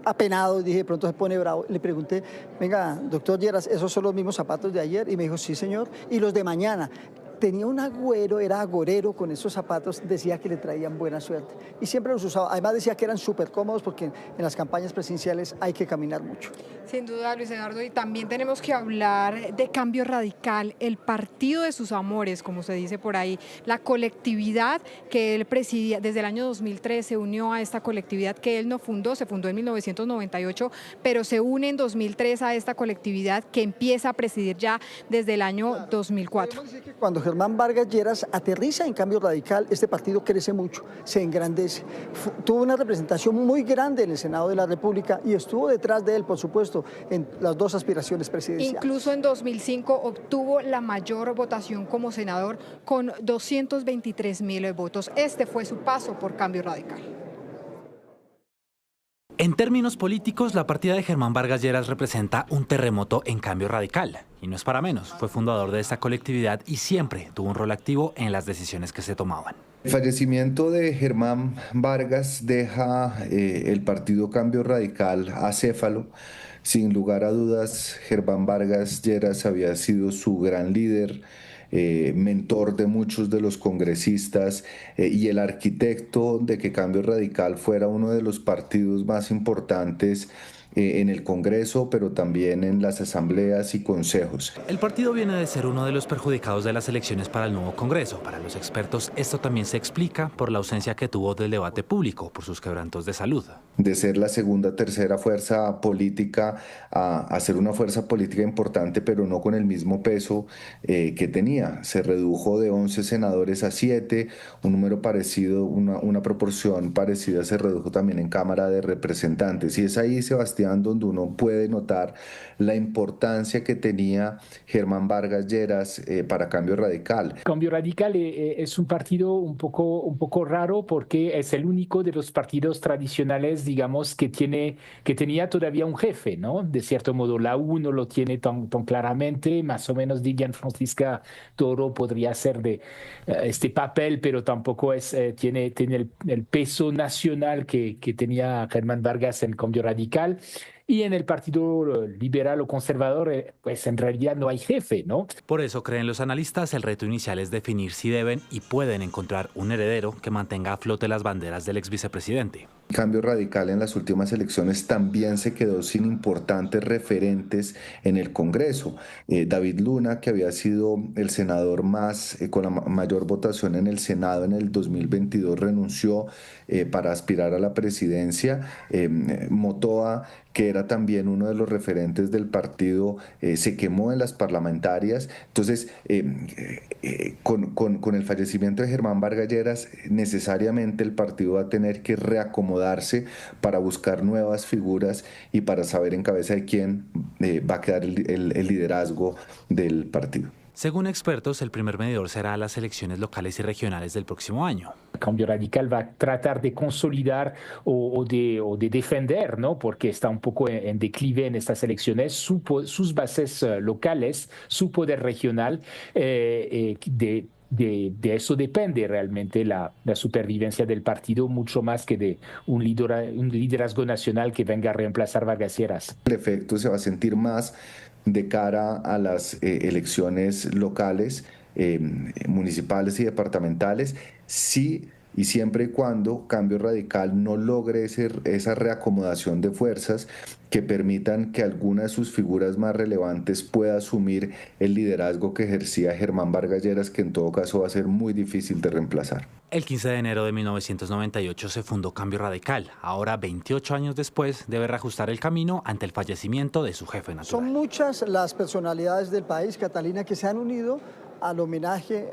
apenado, dije, de pronto se pone bravo, le pregunté, venga, doctor Lleras, ¿esos son los mismos zapatos de ayer? Y me dijo, sí, señor, y los de mañana. Tenía un agüero, era agorero con esos zapatos, decía que le traían buena suerte. Y siempre los usaba. Además decía que eran súper cómodos porque en las campañas presidenciales hay que caminar mucho. Sin duda, Luis Eduardo, y también tenemos que hablar de Cambio Radical, el partido de sus amores, como se dice por ahí, la colectividad que él presidía. Desde el año 2003 se unió a esta colectividad que él no fundó, se fundó en 1998, pero se une en 2003 a esta colectividad que empieza a presidir ya desde el año 2004. Cuando Germán Vargas Lleras aterriza en Cambio Radical, este partido crece mucho, se engrandece. Tuvo una representación muy grande en el Senado de la República y estuvo detrás de él, por supuesto, en las 2 aspiraciones presidenciales. Incluso en 2005 obtuvo la mayor votación como senador con 223.000 votos. Este fue su paso por Cambio Radical. En términos políticos, la partida de Germán Vargas Lleras representa un terremoto en Cambio Radical. Y no es para menos, fue fundador de esta colectividad y siempre tuvo un rol activo en las decisiones que se tomaban. El fallecimiento de Germán Vargas deja el partido Cambio Radical acéfalo. Sin lugar a dudas, Germán Vargas Lleras había sido su gran líder, mentor de muchos de los congresistas y el arquitecto de que Cambio Radical fuera uno de los partidos más importantes en el Congreso, pero también en las asambleas y consejos. El partido viene de ser uno de los perjudicados de las elecciones para el nuevo Congreso. Para los expertos, esto también se explica por la ausencia que tuvo del debate público, por sus quebrantos de salud. De ser la segunda, tercera fuerza política a ser una fuerza política importante, pero no con el mismo peso que tenía. Se redujo de 11 senadores a 7, un número parecido, una proporción parecida se redujo también en Cámara de Representantes. Y es ahí, Sebastián, donde uno puede notar la importancia que tenía Germán Vargas Lleras para Cambio Radical. Cambio Radical es un partido un poco raro porque es el único de los partidos tradicionales, digamos, que tenía todavía un jefe, ¿no? De cierto modo, la U no lo tiene tan claramente, más o menos Didier Francisca Toro podría ser de este papel, pero tampoco tiene el peso nacional que tenía Germán Vargas en Cambio Radical. Y en el Partido Liberal o Conservador, pues en realidad no hay jefe, ¿no? Por eso, creen los analistas, el reto inicial es definir si deben y pueden encontrar un heredero que mantenga a flote las banderas del ex vicepresidente. Cambio Radical en las últimas elecciones también se quedó sin importantes referentes en el Congreso. David Luna, que había sido el senador con la mayor votación en el Senado en el 2022, renunció para aspirar a la presidencia. Motoa, que era también uno de los referentes del partido, se quemó en las parlamentarias. Entonces, con el fallecimiento de Germán Vargas Lleras, necesariamente el partido va a tener que reacomodarse para buscar nuevas figuras y para saber en cabeza de quién va a quedar el liderazgo del partido. Según expertos, el primer medidor será las elecciones locales y regionales del próximo año. Cambio Radical va a tratar de consolidar o de defender, ¿no? Porque está un poco en declive en estas elecciones, sus bases locales, su poder regional, de eso depende realmente la supervivencia del partido, mucho más que de un liderazgo nacional que venga a reemplazar Vargas Lleras. El efecto se va a sentir más de cara a las elecciones locales, municipales y departamentales, sí y siempre y cuando Cambio Radical no logre esa reacomodación de fuerzas que permitan que alguna de sus figuras más relevantes pueda asumir el liderazgo que ejercía Germán Vargas Lleras, que en todo caso va a ser muy difícil de reemplazar. El 15 de enero de 1998 se fundó Cambio Radical. Ahora, 28 años después, debe reajustar el camino ante el fallecimiento de su jefe natural. Son muchas las personalidades del país, Catalina, que se han unido al homenaje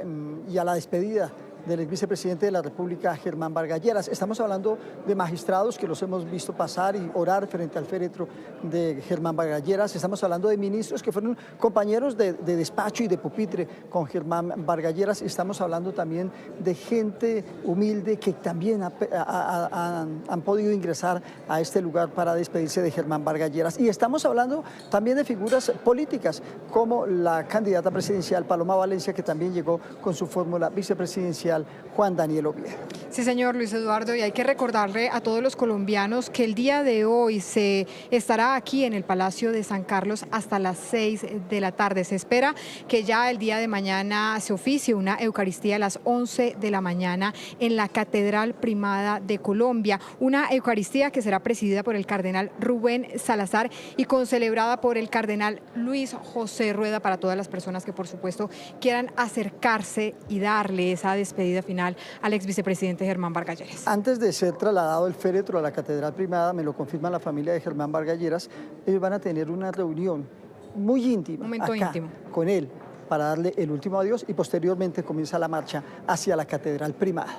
y a la despedida del ex vicepresidente de la República, Germán Vargas Lleras. Estamos hablando de magistrados que los hemos visto pasar y orar frente al féretro de Germán Vargas Lleras. Estamos hablando de ministros que fueron compañeros de despacho y de pupitre con Germán Vargas Lleras. Estamos hablando también de gente humilde que también han podido ingresar a este lugar para despedirse de Germán Vargas Lleras. Y estamos hablando también de figuras políticas, como la candidata presidencial Paloma Valencia, que también llegó con su fórmula vicepresidencial Juan Daniel Oviedo. Sí, señor Luis Eduardo, y hay que recordarle a todos los colombianos que el día de hoy se estará aquí en el Palacio de San Carlos hasta las 6 de la tarde. Se espera que ya el día de mañana se oficie una Eucaristía a las 11 de la mañana en la Catedral Primada de Colombia, una Eucaristía que será presidida por el cardenal Rubén Salazar y concelebrada por el cardenal Luis José Rueda, para todas las personas que por supuesto quieran acercarse y darle esa despedida final al ex vicepresidente Germán Vargas Lleras. Antes de ser trasladado el féretro a la Catedral Primada, me lo confirma la familia de Germán Vargas Lleras, ellos van a tener una reunión muy íntima, íntimo con él, para darle el último adiós, y posteriormente comienza la marcha hacia la Catedral Primada.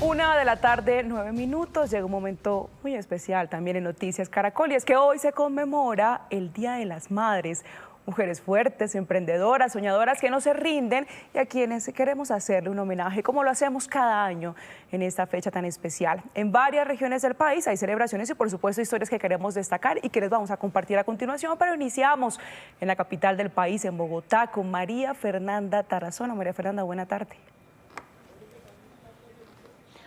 Una de la tarde, 9 minutos, llega un momento muy especial también en Noticias Caracol, y es que hoy se conmemora el Día de las Madres, mujeres fuertes, emprendedoras, soñadoras que no se rinden y a quienes queremos hacerle un homenaje, como lo hacemos cada año en esta fecha tan especial. En varias regiones del país hay celebraciones y por supuesto historias que queremos destacar y que les vamos a compartir a continuación, pero iniciamos en la capital del país, en Bogotá, con María Fernanda Tarazona. María Fernanda, buena tarde.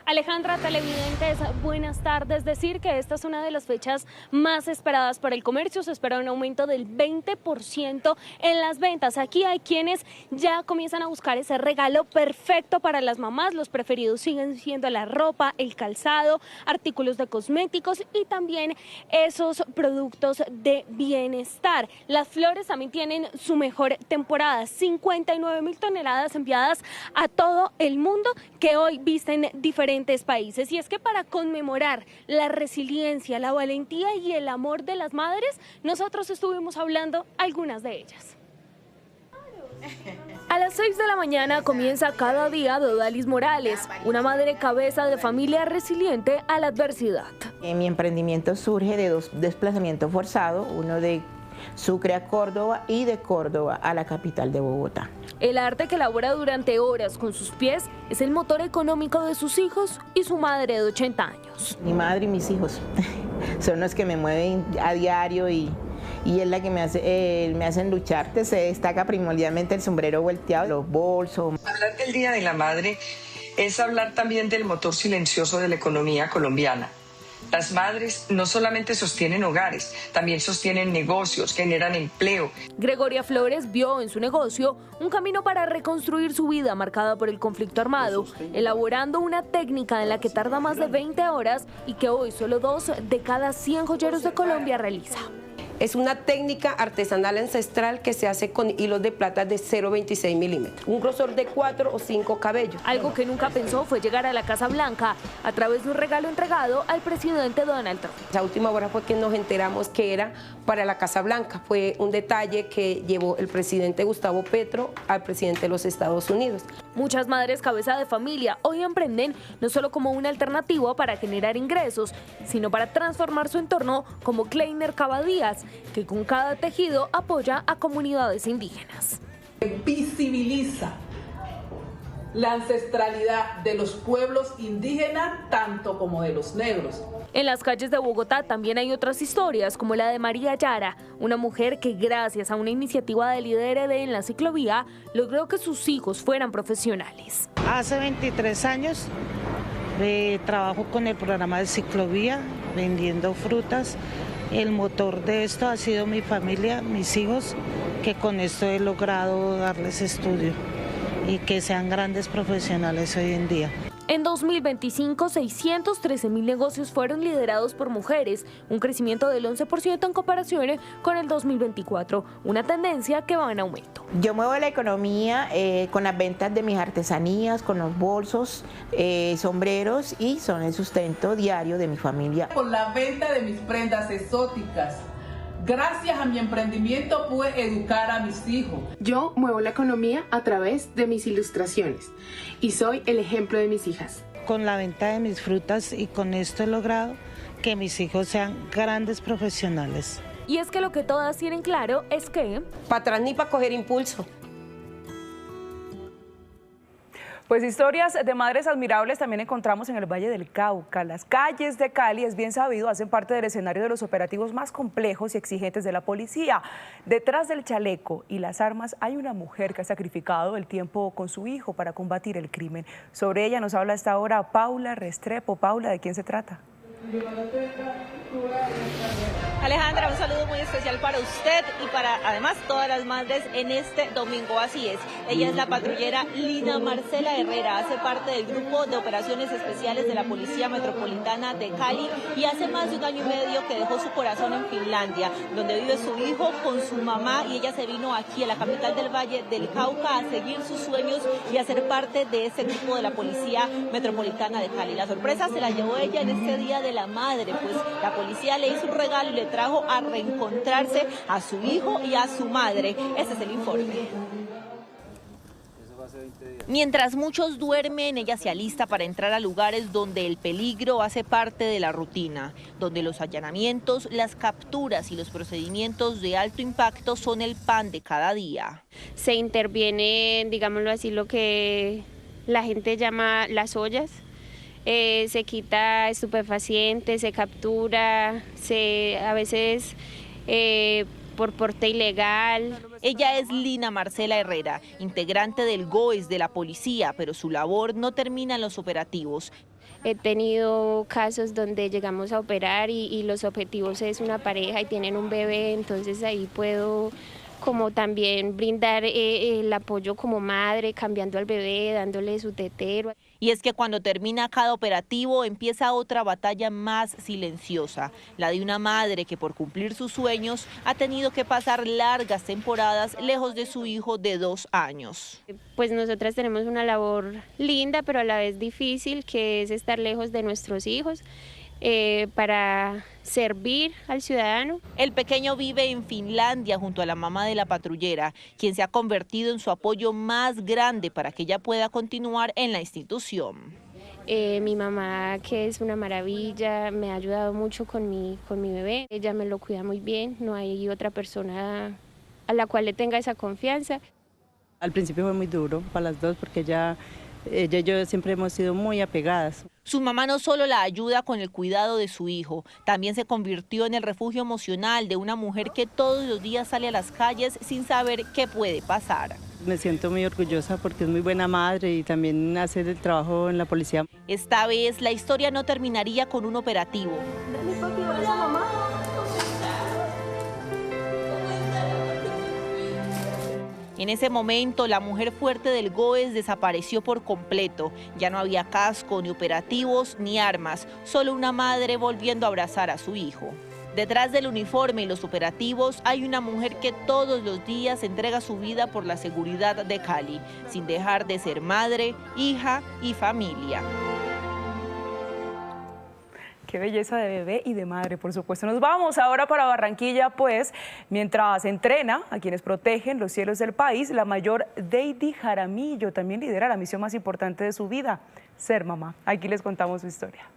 Alejandra, televidentes, buenas tardes. Decir que esta es una de las fechas más esperadas para el comercio. Se espera un aumento del 20% en las ventas. Aquí hay quienes ya comienzan a buscar ese regalo perfecto para las mamás. Los preferidos siguen siendo la ropa, el calzado, artículos de cosméticos y también esos productos de bienestar. Las flores también tienen su mejor temporada. 59.000 toneladas enviadas a todo el mundo que hoy visten diferentes países. Y es que para conmemorar la resiliencia, la valentía y el amor de las madres, nosotros estuvimos hablando algunas de ellas. A las 6 de la mañana comienza cada día Dodalis Morales, una madre cabeza de familia resiliente a la adversidad. Mi emprendimiento surge de 2 desplazamientos forzados, uno de Sucre a Córdoba y de Córdoba a la capital de Bogotá. El arte que elabora durante horas con sus pies es el motor económico de sus hijos y su madre de 80 años. Mi madre y mis hijos son los que me mueven a diario y es la que me hacen luchar. Se destaca primordialmente el sombrero volteado, los bolsos. Hablar del Día de la Madre es hablar también del motor silencioso de la economía colombiana. Las madres no solamente sostienen hogares, también sostienen negocios, generan empleo. Gregoria Flores vio en su negocio un camino para reconstruir su vida marcada por el conflicto armado, elaborando una técnica en la que tarda más de 20 horas y que hoy solo 2 de cada 100 joyeros de Colombia realiza. Es una técnica artesanal ancestral que se hace con hilos de plata de 0,26 milímetros, un grosor de 4 o 5 cabellos. Algo que nunca pensó fue llegar a la Casa Blanca a través de un regalo entregado al presidente Donald Trump. A última hora fue que nos enteramos que era para la Casa Blanca. Fue un detalle que llevó el presidente Gustavo Petro al presidente de los Estados Unidos. Muchas madres cabeza de familia hoy emprenden no solo como una alternativa para generar ingresos, sino para transformar su entorno, como Kleiner Cavadías, que con cada tejido apoya a comunidades indígenas. Visibiliza la ancestralidad de los pueblos indígenas, tanto como de los negros. En las calles de Bogotá también hay otras historias, como la de María Yara, una mujer que gracias a una iniciativa de Lidere en la ciclovía logró que sus hijos fueran profesionales. Hace 23 años trabajo con el programa de ciclovía, vendiendo frutas. El motor de esto ha sido mi familia, mis hijos, que con esto he logrado darles estudio y que sean grandes profesionales hoy en día. En 2025, 613.000 negocios fueron liderados por mujeres, un crecimiento del 11% en comparación con el 2024, una tendencia que va en aumento. Yo muevo la economía con las ventas de mis artesanías, con los bolsos, sombreros, y son el sustento diario de mi familia. Con la venta de mis prendas exóticas. Gracias a mi emprendimiento pude educar a mis hijos. Yo muevo la economía a través de mis ilustraciones y soy el ejemplo de mis hijas. Con la venta de mis frutas, y con esto he logrado que mis hijos sean grandes profesionales. Y es que lo que todas tienen claro es que... para atrás ni para coger impulso. Pues historias de madres admirables también encontramos en el Valle del Cauca. Las calles de Cali, es bien sabido, hacen parte del escenario de los operativos más complejos y exigentes de la policía. Detrás del chaleco y las armas hay una mujer que ha sacrificado el tiempo con su hijo para combatir el crimen. Sobre ella nos habla a esta hora Paula Restrepo. Paula, ¿de quién se trata? Alejandra, un saludo muy especial para usted y para además todas las madres en este domingo. Así es, ella es la patrullera Lina Marcela Herrera, hace parte del grupo de operaciones especiales de la Policía Metropolitana de Cali y hace más de 1 año y medio que dejó su corazón en Finlandia, donde vive su hijo con su mamá, y ella se vino aquí a la capital del Valle del Cauca a seguir sus sueños y a ser parte de ese grupo de la Policía Metropolitana de Cali. La sorpresa se la llevó ella en este Día de la Madre, pues la policía le hizo un regalo y le trajo a reencontrarse a su hijo y a su madre. Ese es el informe. Mientras muchos duermen, ella se alista para entrar a lugares donde el peligro hace parte de la rutina, donde los allanamientos, las capturas y los procedimientos de alto impacto son el pan de cada día. Se interviene, digámoslo así, lo que la gente llama las ollas. Se quita estupefacientes, se captura, a veces por porte ilegal. Ella es Lina Marcela Herrera, integrante del GOES de la policía, pero su labor no termina en los operativos. He tenido casos donde llegamos a operar y los objetivos es una pareja y tienen un bebé, entonces ahí puedo como también brindar el apoyo como madre, cambiando al bebé, dándole su tetero. Y es que cuando termina cada operativo empieza otra batalla más silenciosa, la de una madre que por cumplir sus sueños ha tenido que pasar largas temporadas lejos de su hijo de 2 años. Pues nosotras tenemos una labor linda, pero a la vez difícil, que es estar lejos de nuestros hijos. Para servir al ciudadano. El pequeño vive en Finlandia junto a la mamá de la patrullera, quien se ha convertido en su apoyo más grande para que ella pueda continuar en la institución. Mi mamá, que es una maravilla, me ha ayudado mucho con mi bebé. Ella me lo cuida muy bien, no hay otra persona a la cual le tenga esa confianza. Al principio fue muy duro para las dos porque ella y yo siempre hemos sido muy apegadas. Su mamá no solo la ayuda con el cuidado de su hijo, también se convirtió en el refugio emocional de una mujer que todos los días sale a las calles sin saber qué puede pasar. me siento muy orgullosa porque es muy buena madre y también hace el trabajo en la policía. Esta vez la historia no terminaría con un operativo. En ese momento, la mujer fuerte del GOES desapareció por completo. Ya no había casco, ni operativos, ni armas, solo una madre volviendo a abrazar a su hijo. Detrás del uniforme y los operativos hay una mujer que todos los días entrega su vida por la seguridad de Cali, sin dejar de ser madre, hija y familia. Qué belleza de bebé y de madre, por supuesto. Nos vamos ahora para Barranquilla, pues, mientras entrena a quienes protegen los cielos del país, la mayor Deidi Jaramillo también lidera la misión más importante de su vida, ser mamá. Aquí les contamos su historia.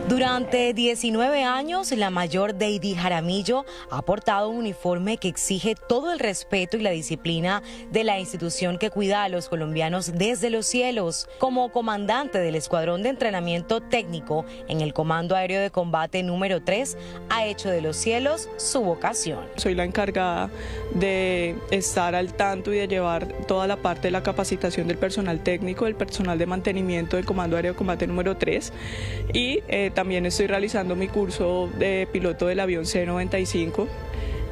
Durante 19 años, la mayor Deidi Jaramillo ha portado un uniforme que exige todo el respeto y la disciplina de la institución que cuida a los colombianos desde los cielos. Como comandante del Escuadrón de Entrenamiento Técnico en el Comando Aéreo de Combate número 3, ha hecho de los cielos su vocación. Soy la encargada de estar al tanto y de llevar toda la parte de la capacitación del personal técnico, del personal de mantenimiento del Comando Aéreo de Combate número 3 y también estoy realizando mi curso de piloto del avión C-95,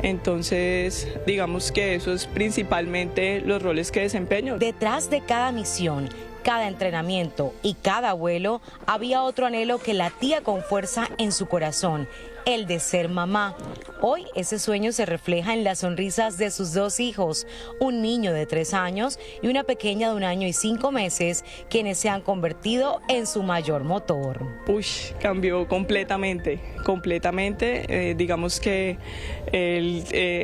entonces digamos que eso es principalmente los roles que desempeño. Detrás de cada misión, cada entrenamiento y cada vuelo había otro anhelo que latía con fuerza en su corazón, el de ser mamá. Hoy ese sueño se refleja en las sonrisas de sus dos hijos, un niño de 3 años y una pequeña de 1 año y 5 meses, quienes se han convertido en su mayor motor. Cambió completamente. Digamos que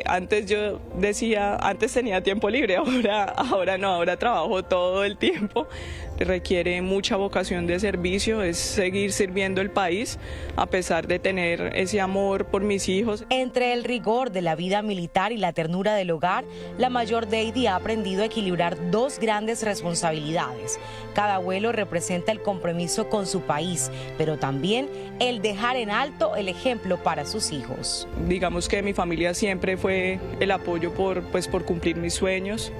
antes yo decía, antes tenía tiempo libre, ahora no, ahora trabajo todo el tiempo. Requiere mucha vocación de servicio, es seguir sirviendo el país a pesar de tener ese amor por mis hijos. Entre el rigor de la vida militar y la ternura del hogar, la mayor Deidi ha aprendido a equilibrar 2 grandes responsabilidades. Cada vuelo representa el compromiso con su país, pero también el dejar en alto el ejemplo para sus hijos. Digamos que mi familia siempre fue el apoyo por cumplir mis sueños.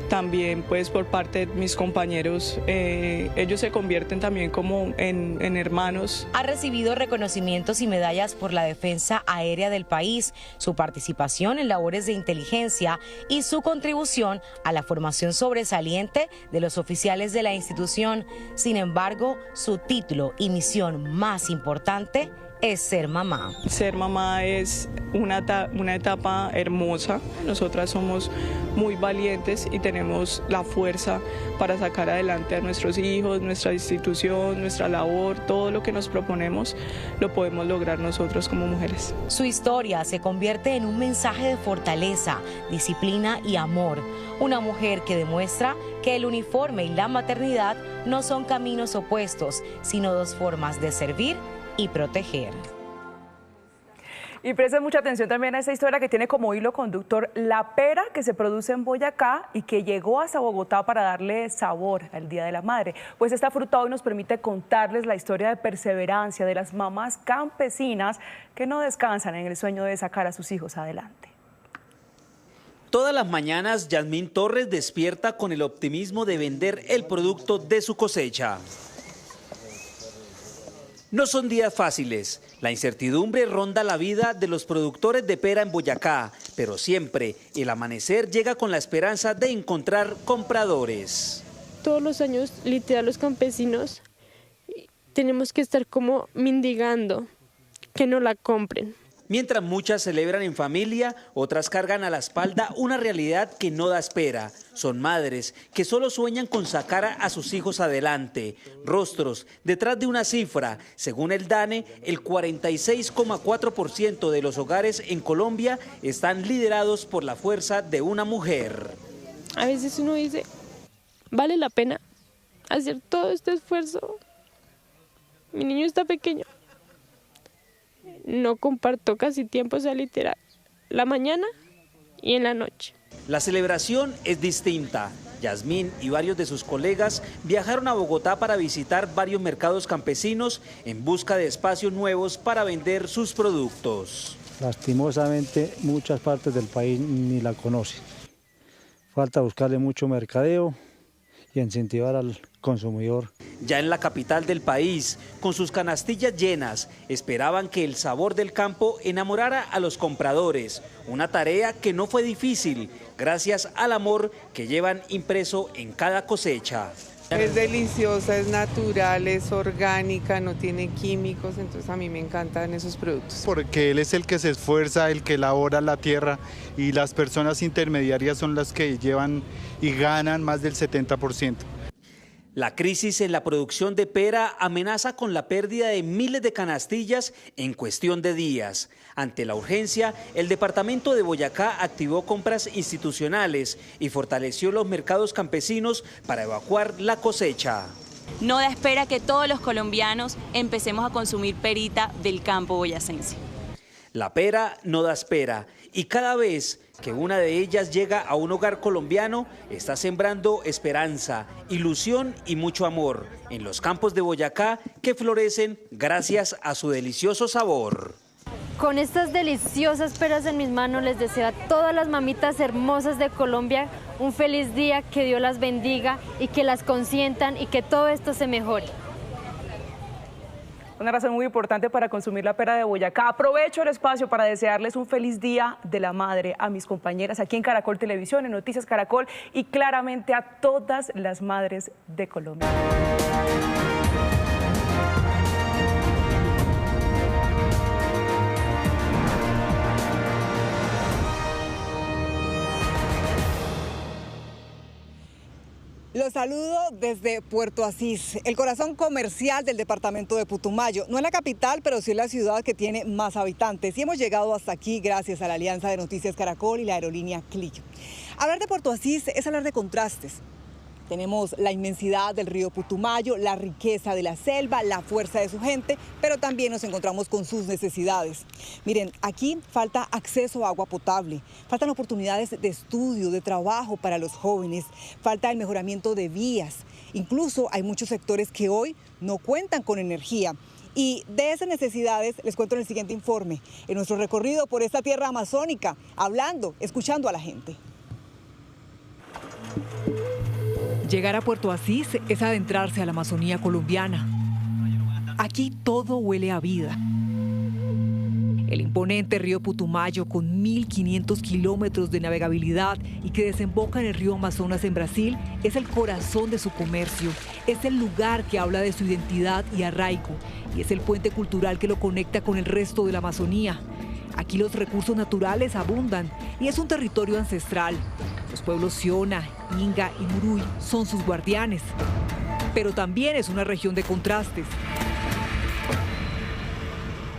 También pues por parte de mis compañeros, ellos se convierten también como en hermanos. Ha recibido reconocimientos y medallas por la defensa aérea del país, su participación en labores de inteligencia y su contribución a la formación sobresaliente de los oficiales de la institución. Sin embargo, su título y misión más importante es ser mamá. Ser mamá es una etapa hermosa. Nosotras somos muy valientes y tenemos la fuerza para sacar adelante a nuestros hijos, nuestra institución, nuestra labor, todo lo que nos proponemos lo podemos lograr nosotros como mujeres. Su historia se convierte en un mensaje de fortaleza, disciplina y amor. Una mujer que demuestra que el uniforme y la maternidad no son caminos opuestos, sino 2 formas de servir y proteger. Y presten mucha atención también a esta historia que tiene como hilo conductor la pera que se produce en Boyacá y que llegó hasta Bogotá para darle sabor al Día de la Madre. Pues esta fruta hoy nos permite contarles la historia de perseverancia de las mamás campesinas que no descansan en el sueño de sacar a sus hijos adelante. Todas las mañanas, Yasmín Torres despierta con el optimismo de vender el producto de su cosecha. No son días fáciles. La incertidumbre ronda la vida de los productores de pera en Boyacá, pero siempre el amanecer llega con la esperanza de encontrar compradores. Todos los años, literal, los campesinos tenemos que estar como mendigando que no la compren. Mientras muchas celebran en familia, otras cargan a la espalda una realidad que no da espera. Son madres que solo sueñan con sacar a sus hijos adelante. Rostros detrás de una cifra. Según el DANE, el 46,4% de los hogares en Colombia están liderados por la fuerza de una mujer. A veces uno dice, ¿vale la pena hacer todo este esfuerzo? Mi niño está pequeño. No comparto casi tiempo, o sea, literal, la mañana y en la noche. La celebración es distinta. Yasmín y varios de sus colegas viajaron a Bogotá para visitar varios mercados campesinos en busca de espacios nuevos para vender sus productos. lastimosamente muchas partes del país ni la conocen. Falta buscarle mucho mercadeo y incentivar al consumidor. Ya en la capital del país, con sus canastillas llenas, esperaban que el sabor del campo enamorara a los compradores. Una tarea que no fue difícil, gracias al amor que llevan impreso en cada cosecha. Es deliciosa, es natural, es orgánica, no tiene químicos, entonces a mí me encantan esos productos. Porque él es el que se esfuerza, el que elabora la tierra, y las personas intermediarias son las que llevan y ganan más del 70%. La crisis en la producción de pera amenaza con la pérdida de miles de canastillas en cuestión de días. Ante la urgencia, el departamento de Boyacá activó compras institucionales y fortaleció los mercados campesinos para evacuar la cosecha. No da espera que todos los colombianos empecemos a consumir perita del campo boyacense. La pera no da espera y cada vez que una de ellas llega a un hogar colombiano, está sembrando esperanza, ilusión y mucho amor en los campos de Boyacá que florecen gracias a su delicioso sabor. Con estas deliciosas peras en mis manos les deseo a todas las mamitas hermosas de Colombia un feliz día, que Dios las bendiga y que las consientan y que todo esto se mejore. Una razón muy importante para consumir la pera de Boyacá. Aprovecho el espacio para desearles un feliz Día de la Madre a mis compañeras aquí en Caracol Televisión, en Noticias Caracol, y claramente a todas las madres de Colombia. Los saludo desde Puerto Asís, el corazón comercial del departamento de Putumayo. No es la capital, pero sí es la ciudad que tiene más habitantes. Y hemos llegado hasta aquí gracias a la alianza de Noticias Caracol y la aerolínea Click. Hablar de Puerto Asís es hablar de contrastes. Tenemos la inmensidad del río Putumayo, la riqueza de la selva, la fuerza de su gente, pero también nos encontramos con sus necesidades. Miren, aquí falta acceso a agua potable, faltan oportunidades de estudio, de trabajo para los jóvenes, falta el mejoramiento de vías. Incluso hay muchos sectores que hoy no cuentan con energía. Y de esas necesidades les cuento en el siguiente informe, en nuestro recorrido por esta tierra amazónica, hablando, escuchando a la gente. Llegar a Puerto Asís es adentrarse a la Amazonía colombiana. Aquí todo huele a vida. El imponente río Putumayo, con 1.500 kilómetros de navegabilidad y que desemboca en el río Amazonas en Brasil, es el corazón de su comercio. Es el lugar que habla de su identidad y arraigo, y es el puente cultural que lo conecta con el resto de la Amazonía. Aquí los recursos naturales abundan y es un territorio ancestral. Los pueblos Siona, Inga y Muruy son sus guardianes. Pero también es una región de contrastes.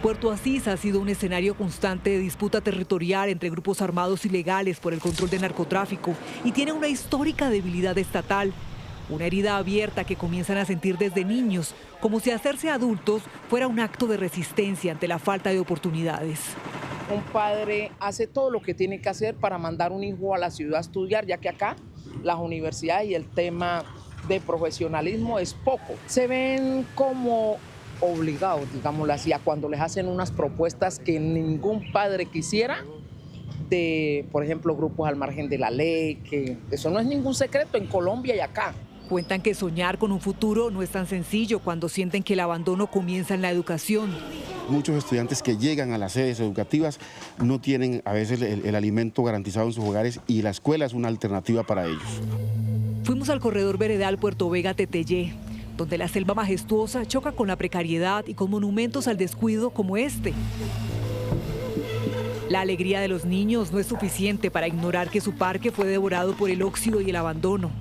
Puerto Asís ha sido un escenario constante de disputa territorial entre grupos armados ilegales por el control de narcotráfico y tiene una histórica debilidad estatal. Una herida abierta que comienzan a sentir desde niños, como si hacerse adultos fuera un acto de resistencia ante la falta de oportunidades. Un padre hace todo lo que tiene que hacer para mandar un hijo a la ciudad a estudiar, ya que acá las universidades y el tema de profesionalismo es poco. Se ven como obligados, digámoslo así, a cuando les hacen unas propuestas que ningún padre quisiera, de, por ejemplo, grupos al margen de la ley, que eso no es ningún secreto en Colombia y acá. Cuentan que soñar con un futuro no es tan sencillo cuando sienten que el abandono comienza en la educación. Muchos estudiantes que llegan a las sedes educativas no tienen a veces el alimento garantizado en sus hogares y la escuela es una alternativa para ellos. Fuimos al corredor veredal Puerto Vega-Teteyé, donde la selva majestuosa choca con la precariedad y con monumentos al descuido como este. La alegría de los niños no es suficiente para ignorar que su parque fue devorado por el óxido y el abandono.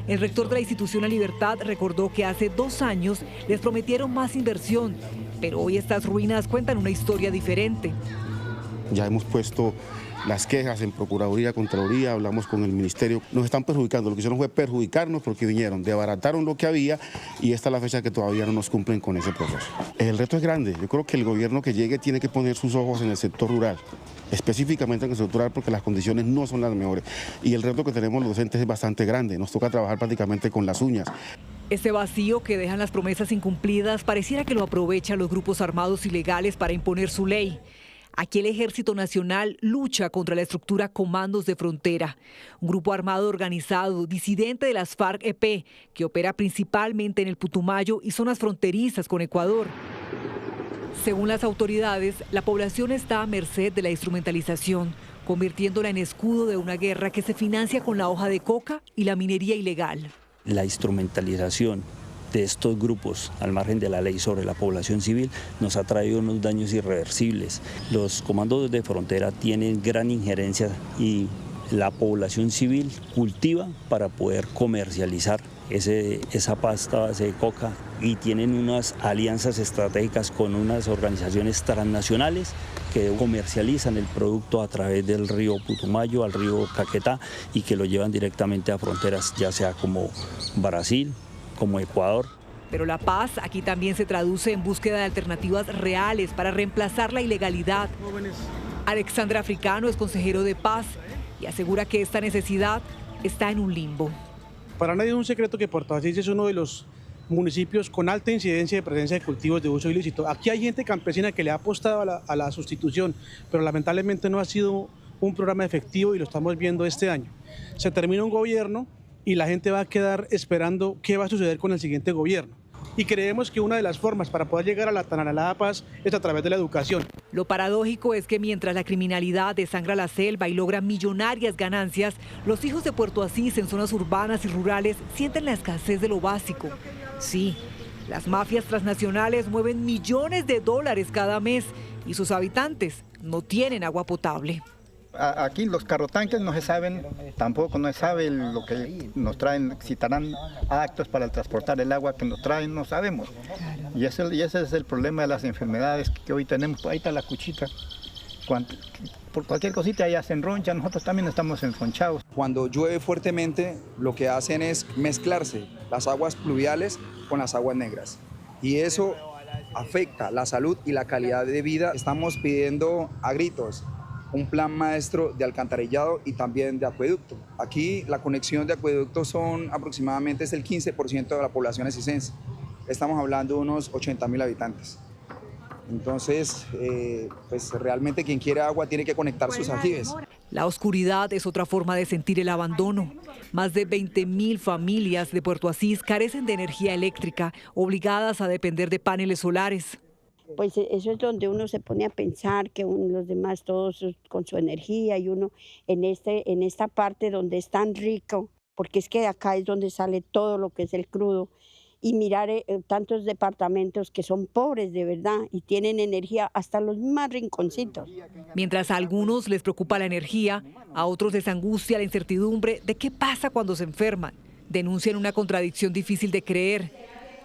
El rector de la institución La Libertad recordó que hace 2 años les prometieron más inversión, pero hoy estas ruinas cuentan una historia diferente. Ya hemos puesto las quejas en Procuraduría, Contraloría, hablamos con el Ministerio. Nos están perjudicando, lo que hicieron fue perjudicarnos porque vinieron, desbarataron lo que había y esta es la fecha que todavía no nos cumplen con ese proceso. El reto es grande, yo creo que el gobierno que llegue tiene que poner sus ojos en el sector rural, específicamente en el sector rural porque las condiciones no son las mejores y el reto que tenemos los docentes es bastante grande, nos toca trabajar prácticamente con las uñas. Ese vacío que dejan las promesas incumplidas pareciera que lo aprovechan los grupos armados ilegales para imponer su ley. Aquí el Ejército Nacional lucha contra la estructura Comandos de Frontera, un grupo armado organizado, disidente de las FARC-EP, que opera principalmente en el Putumayo y zonas fronterizas con Ecuador. Según las autoridades, la población está a merced de la instrumentalización, convirtiéndola en escudo de una guerra que se financia con la hoja de coca y la minería ilegal. La instrumentalización de estos grupos al margen de la ley sobre la población civil nos ha traído unos daños irreversibles. Los comandos de frontera tienen gran injerencia y la población civil cultiva para poder comercializar esa pasta base de coca y tienen unas alianzas estratégicas con unas organizaciones transnacionales que comercializan el producto a través del río Putumayo al río Caquetá y que lo llevan directamente a fronteras, ya sea como Brasil, como Ecuador. Pero la paz aquí también se traduce en búsqueda de alternativas reales para reemplazar la ilegalidad. Alexandra Africano es consejero de paz y asegura que esta necesidad está en un limbo. Para nadie es un secreto que Puerto Asís es uno de los municipios con alta incidencia de presencia de cultivos de uso ilícito. Aquí hay gente campesina que le ha apostado a la sustitución, pero lamentablemente no ha sido un programa efectivo y lo estamos viendo este año. Se termina un gobierno y la gente va a quedar esperando qué va a suceder con el siguiente gobierno. Y creemos que una de las formas para poder llegar a la tan anhelada paz es a través de la educación. Lo paradójico es que mientras la criminalidad desangra la selva y logra millonarias ganancias, los hijos de Puerto Asís en zonas urbanas y rurales sienten la escasez de lo básico. Sí, las mafias transnacionales mueven millones de dólares cada mes y sus habitantes no tienen agua potable. Aquí los carrotanques no se saben, tampoco no se sabe lo que nos traen, si estarán actos para transportar el agua que nos traen, no sabemos. Y ese es el problema de las enfermedades que hoy tenemos. Ahí está la cuchita. Por cualquier cosita ya se enroncha, nosotros también estamos enronchados. Cuando llueve fuertemente, lo que hacen es mezclarse las aguas pluviales con las aguas negras. Y eso afecta la salud y la calidad de vida. Estamos pidiendo a gritos un plan maestro de alcantarillado y también de acueducto. Aquí la conexión de acueductos son aproximadamente el 15% de la población asistense. Estamos hablando de unos 80.000 habitantes. Entonces, pues realmente quien quiere agua tiene que conectar sus aljibes. La oscuridad es otra forma de sentir el abandono. Más de 20.000 familias de Puerto Asís carecen de energía eléctrica, obligadas a depender de paneles solares. Pues eso es donde uno se pone a pensar que los demás todos con su energía y uno en esta parte donde es tan rico, porque es que de acá es donde sale todo lo que es el crudo, y mirar tantos departamentos que son pobres de verdad y tienen energía hasta los más rinconcitos. Mientras a algunos les preocupa la energía, a otros les angustia la incertidumbre de qué pasa cuando se enferman. Denuncian una contradicción difícil de creer.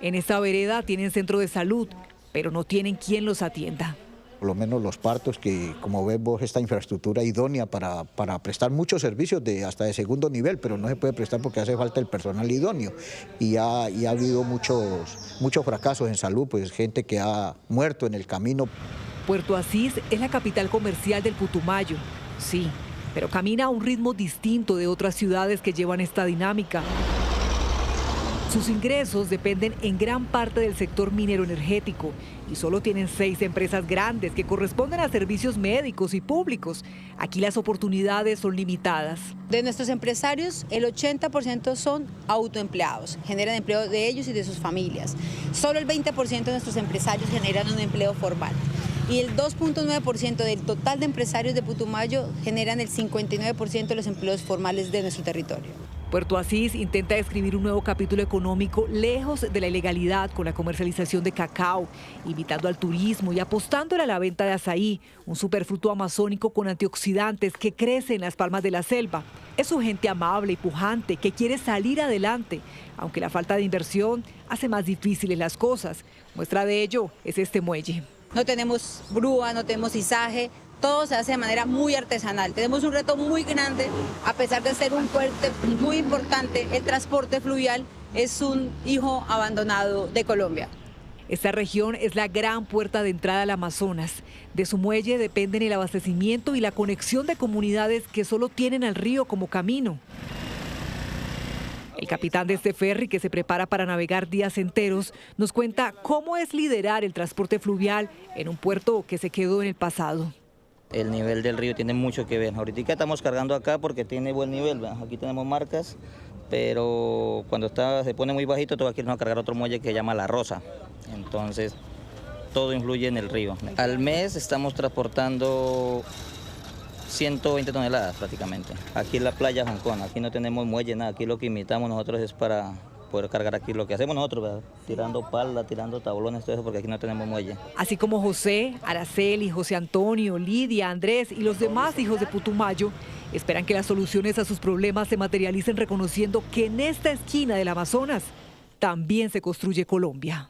En esta vereda tienen centro de salud, pero no tienen quien los atienda. Por lo menos los partos, que como vemos esta infraestructura idónea para prestar muchos servicios hasta de segundo nivel, pero no se puede prestar porque hace falta el personal idóneo. Y ha habido muchos fracasos en salud, pues gente que ha muerto en el camino. Puerto Asís es la capital comercial del Putumayo, sí, pero camina a un ritmo distinto de otras ciudades que llevan esta dinámica. Sus ingresos dependen en gran parte del sector minero energético y solo tienen 6 empresas grandes que corresponden a servicios médicos y públicos. Aquí las oportunidades son limitadas. De nuestros empresarios, el 80% son autoempleados, generan empleo de ellos y de sus familias. Solo el 20% de nuestros empresarios generan un empleo formal. Y el 2.9% del total de empresarios de Putumayo generan el 59% de los empleos formales de nuestro territorio. Puerto Asís intenta escribir un nuevo capítulo económico lejos de la ilegalidad con la comercialización de cacao, invitando al turismo y apostándole a la venta de azaí, un superfruto amazónico con antioxidantes que crece en las palmas de la selva. Es su gente amable y pujante que quiere salir adelante, aunque la falta de inversión hace más difíciles las cosas. Muestra de ello es este muelle. No tenemos grúa, no tenemos izaje. Todo se hace de manera muy artesanal. Tenemos un reto muy grande, a pesar de ser un puerto muy importante, el transporte fluvial es un hijo abandonado de Colombia. Esta región es la gran puerta de entrada al Amazonas. De su muelle dependen el abastecimiento y la conexión de comunidades que solo tienen al río como camino. El capitán de este ferry, que se prepara para navegar días enteros, nos cuenta cómo es liderar el transporte fluvial en un puerto que se quedó en el pasado. el nivel del río tiene mucho que ver. Ahorita estamos cargando acá porque tiene buen nivel, ¿verdad? Aquí tenemos marcas, pero cuando se pone muy bajito, tengo que irnos a cargar otro muelle que se llama La Rosa. Entonces, todo influye en el río. Al mes estamos transportando 120 toneladas prácticamente. Aquí en la playa Jancón, aquí no tenemos muelle, nada. Aquí lo que imitamos nosotros es para poder cargar aquí lo que hacemos nosotros, ¿verdad? Tirando pala, tirando tablones, todo eso, porque aquí no tenemos muelle. Así como José, Araceli, José Antonio, Lidia, Andrés y los demás hijos de Putumayo esperan que las soluciones a sus problemas se materialicen reconociendo que en esta esquina del Amazonas también se construye Colombia.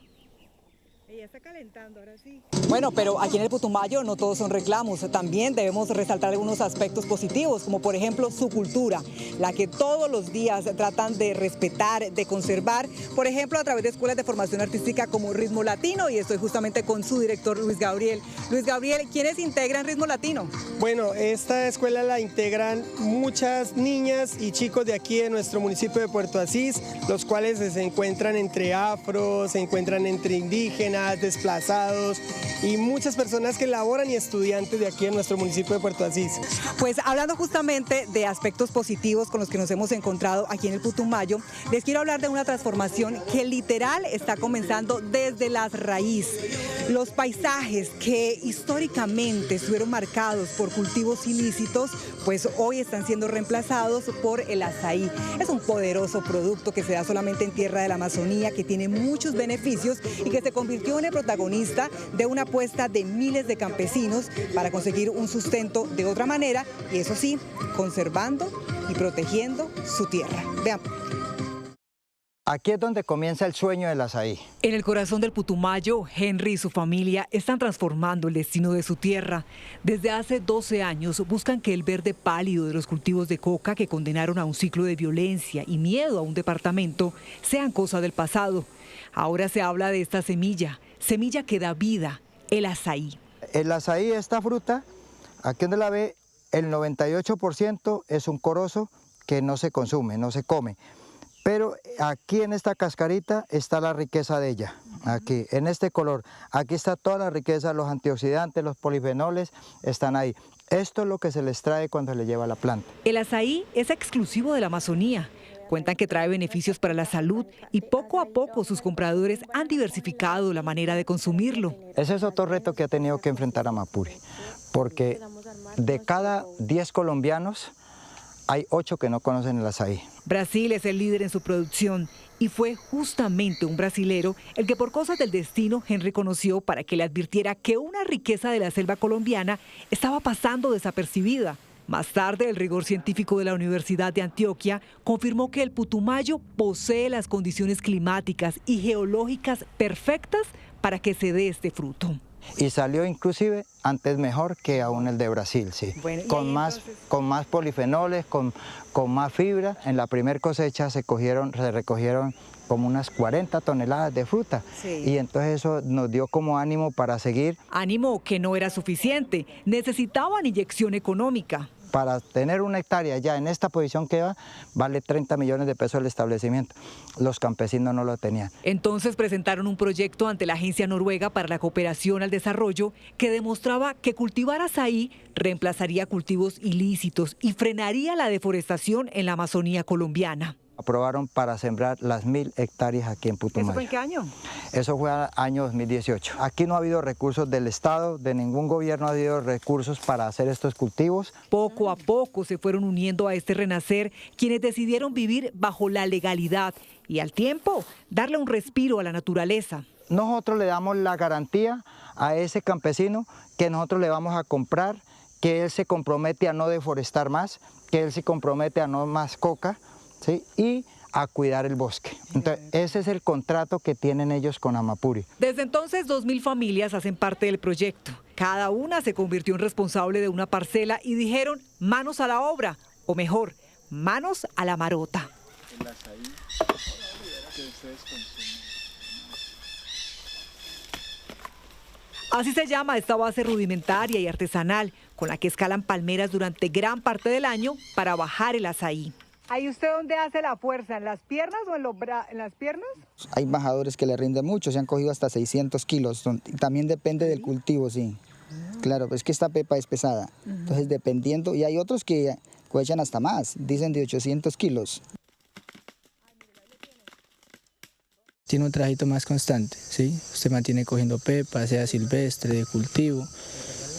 Está calentando, ahora sí. Bueno, pero aquí en el Putumayo no todos son reclamos. También debemos resaltar algunos aspectos positivos, como por ejemplo su cultura, la que todos los días tratan de respetar, de conservar, por ejemplo, a través de escuelas de formación artística como Ritmo Latino, y estoy justamente con su director, Luis Gabriel. Luis Gabriel, ¿quiénes integran Ritmo Latino? Bueno, esta escuela la integran muchas niñas y chicos de aquí de nuestro municipio de Puerto Asís, los cuales se encuentran entre afros, se encuentran entre indígenas, desplazados y muchas personas que laboran y estudiantes de aquí en nuestro municipio de Puerto Asís. Pues hablando justamente de aspectos positivos con los que nos hemos encontrado aquí en el Putumayo, les quiero hablar de una transformación que literal está comenzando desde las raíces. Los paisajes que históricamente estuvieron marcados por cultivos ilícitos, pues hoy están siendo reemplazados por el azaí. Es un poderoso producto que se da solamente en tierra de la Amazonía, que tiene muchos beneficios y que se convirtió en el protagonista de una apuesta de miles de campesinos para conseguir un sustento de otra manera, y eso sí, conservando y protegiendo su tierra. Vean. Aquí es donde comienza el sueño del azaí. En el corazón del Putumayo, Henry y su familia están transformando el destino de su tierra. Desde hace 12 años buscan que el verde pálido de los cultivos de coca que condenaron a un ciclo de violencia y miedo a un departamento sean cosa del pasado. Ahora se habla de esta semilla que da vida, el azaí. El azaí, esta fruta, aquí donde la ve, el 98% es un corozo que no se consume, no se come. Pero aquí en esta cascarita está la riqueza de ella, aquí, en este color. Aquí está toda la riqueza, los antioxidantes, los polifenoles están ahí. Esto es lo que se les trae cuando se le lleva a la planta. El azaí es exclusivo de la Amazonía. Cuentan que trae beneficios para la salud y poco a poco sus compradores han diversificado la manera de consumirlo. Ese es otro reto que ha tenido que enfrentar Amapuri, porque de cada 10 colombianos hay 8 que no conocen el azaí. Brasil es el líder en su producción y fue justamente un brasilero el que por cosas del destino Henry conoció para que le advirtiera que una riqueza de la selva colombiana estaba pasando desapercibida. Más tarde, el rigor científico de la Universidad de Antioquia confirmó que el Putumayo posee las condiciones climáticas y geológicas perfectas para que se dé este fruto. Y salió inclusive antes mejor que aún el de Brasil, sí. Bueno, con más polifenoles, con más fibra. En la primera cosecha se recogieron como unas 40 toneladas de fruta. Sí. Y entonces eso nos dio como ánimo para seguir. Ánimo que no era suficiente, necesitaban inyección económica. Para tener una hectárea ya en esta posición que va, vale 30 millones de pesos el establecimiento. Los campesinos no lo tenían. Entonces presentaron un proyecto ante la Agencia Noruega para la Cooperación al Desarrollo que demostraba que cultivar azaí reemplazaría cultivos ilícitos y frenaría la deforestación en la Amazonía colombiana. Aprobaron para sembrar las 1000 hectáreas aquí en Putumayo. ¿Eso fue en qué año? Eso fue el año 2018. Aquí no ha habido recursos del Estado, de ningún gobierno ha habido recursos para hacer estos cultivos. Poco a poco se fueron uniendo a este renacer quienes decidieron vivir bajo la legalidad y al tiempo darle un respiro a la naturaleza. Nosotros le damos la garantía a ese campesino que nosotros le vamos a comprar, que él se compromete a no deforestar más, que él se compromete a no más coca, ¿sí? Y a cuidar el bosque. Entonces, ese es el contrato que tienen ellos con Amapuri. Desde entonces, 2000 familias hacen parte del proyecto. Cada una se convirtió en responsable de una parcela y dijeron manos a la obra, o mejor, manos a la marota. Así se llama esta base rudimentaria y artesanal, con la que escalan palmeras durante gran parte del año para bajar el azaí. ¿Ahí usted dónde hace la fuerza? ¿En las piernas o en las piernas? Hay bajadores que le rinden mucho, se han cogido hasta 600 kilos. También depende del cultivo, sí. Claro, pues que esta pepa es pesada. Entonces, dependiendo, y hay otros que cosechan hasta más, dicen de 800 kilos. Tiene un trabajito más constante, ¿sí? Usted mantiene cogiendo pepa, sea silvestre, de cultivo,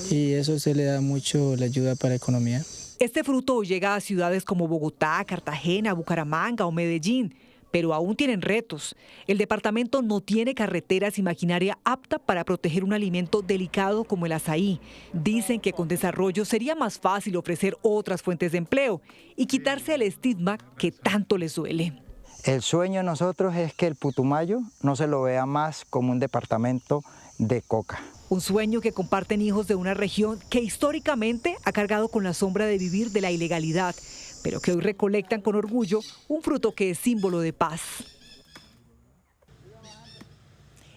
y eso se le da mucho, le ayuda para la economía. Este fruto llega a ciudades como Bogotá, Cartagena, Bucaramanga o Medellín, pero aún tienen retos. El departamento no tiene carreteras y maquinaria apta para proteger un alimento delicado como el azaí. Dicen que con desarrollo sería más fácil ofrecer otras fuentes de empleo y quitarse el estigma que tanto les duele. El sueño de nosotros es que el Putumayo no se lo vea más como un departamento de coca. Un sueño que comparten hijos de una región que históricamente ha cargado con la sombra de vivir de la ilegalidad, pero que hoy recolectan con orgullo un fruto que es símbolo de paz.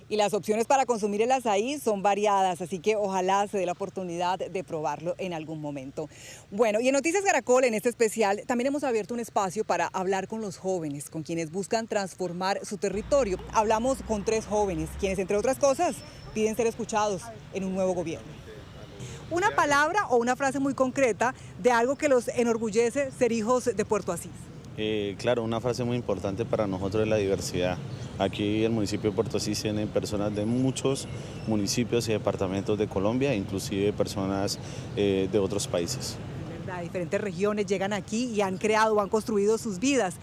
Y las opciones para consumir el azaí son variadas, así que ojalá se dé la oportunidad de probarlo en algún momento. Bueno, y en Noticias Caracol, en este especial, también hemos abierto un espacio para hablar con los jóvenes, con quienes buscan transformar su territorio. Hablamos con 3 jóvenes, quienes, entre otras cosas, piden ser escuchados en un nuevo gobierno. Una palabra o una frase muy concreta de algo que los enorgullece ser hijos de Puerto Asís. Claro, una frase muy importante para nosotros es la diversidad. Aquí el municipio de Puerto Asís tiene personas de muchos municipios y departamentos de Colombia, inclusive personas de otros países. De diferentes regiones llegan aquí y han creado o han construido sus vidas.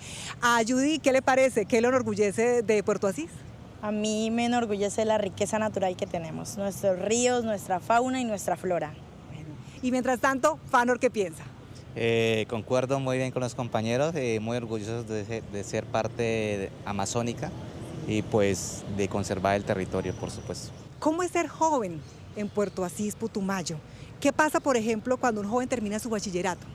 A Judy, ¿qué le parece? ¿Qué le enorgullece de Puerto Asís? A mí me enorgullece la riqueza natural que tenemos, nuestros ríos, nuestra fauna y nuestra flora. Y mientras tanto, Fanor, ¿qué piensa? Concuerdo muy bien con los compañeros, muy orgullosos de ser parte amazónica y pues de conservar el territorio, por supuesto. ¿Cómo es ser joven en Puerto Asís, Putumayo? ¿Qué pasa, por ejemplo, cuando un joven termina su bachillerato?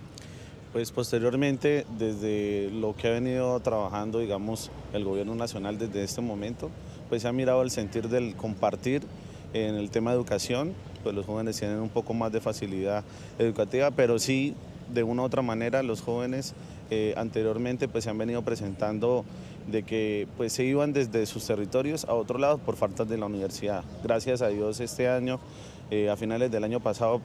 Pues posteriormente, desde lo que ha venido trabajando, digamos, el gobierno nacional desde este momento, pues se ha mirado el sentir del compartir en el tema de educación, pues los jóvenes tienen un poco más de facilidad educativa, pero sí, de una u otra manera, los jóvenes anteriormente pues se han venido presentando de que pues se iban desde sus territorios a otro lado por faltas de la universidad. Gracias a Dios este año, a finales del año pasado,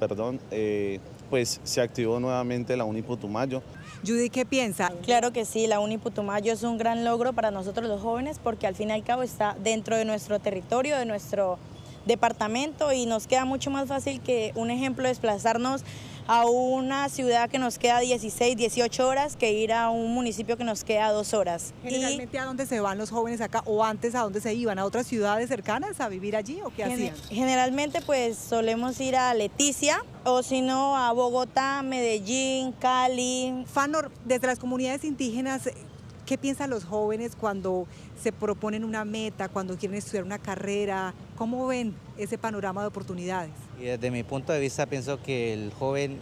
pues se activó nuevamente la Uni Putumayo. Judy, ¿qué piensa? Claro que sí, la Uni Putumayo es un gran logro para nosotros los jóvenes porque al fin y al cabo está dentro de nuestro territorio, de nuestro departamento y nos queda mucho más fácil que un ejemplo desplazarnos a una ciudad que nos queda 16, 18 horas que ir a un municipio que nos queda 2 horas. ¿Generalmente a dónde se van los jóvenes acá o antes a dónde se iban? ¿A otras ciudades cercanas a vivir allí o qué hacían? Generalmente pues solemos ir a Leticia o si no a Bogotá, Medellín, Cali. Fanor, desde las comunidades indígenas, ¿qué piensan los jóvenes cuando se proponen una meta, cuando quieren estudiar una carrera? ¿Cómo ven ese panorama de oportunidades? Y desde mi punto de vista pienso que el joven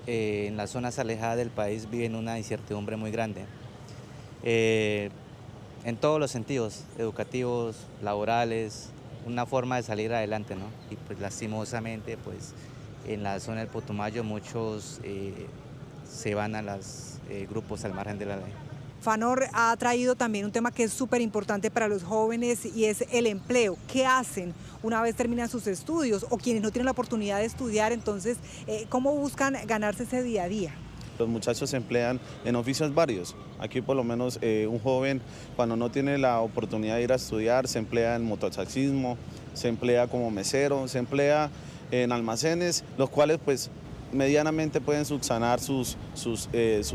en las zonas alejadas del país vive en una incertidumbre muy grande. En todos los sentidos, educativos, laborales, una forma de salir adelante, ¿no? Y pues lastimosamente pues en la zona del Putumayo muchos se van a los grupos al margen de la ley. Fanor ha traído también un tema que es súper importante para los jóvenes y es el empleo. ¿Qué hacen una vez terminan sus estudios o quienes no tienen la oportunidad de estudiar? Entonces, ¿cómo buscan ganarse ese día a día? Los muchachos se emplean en oficios varios. Aquí por lo menos un joven cuando no tiene la oportunidad de ir a estudiar se emplea en mototaxismo, se emplea como mesero, se emplea en almacenes, los cuales pues medianamente pueden subsanar su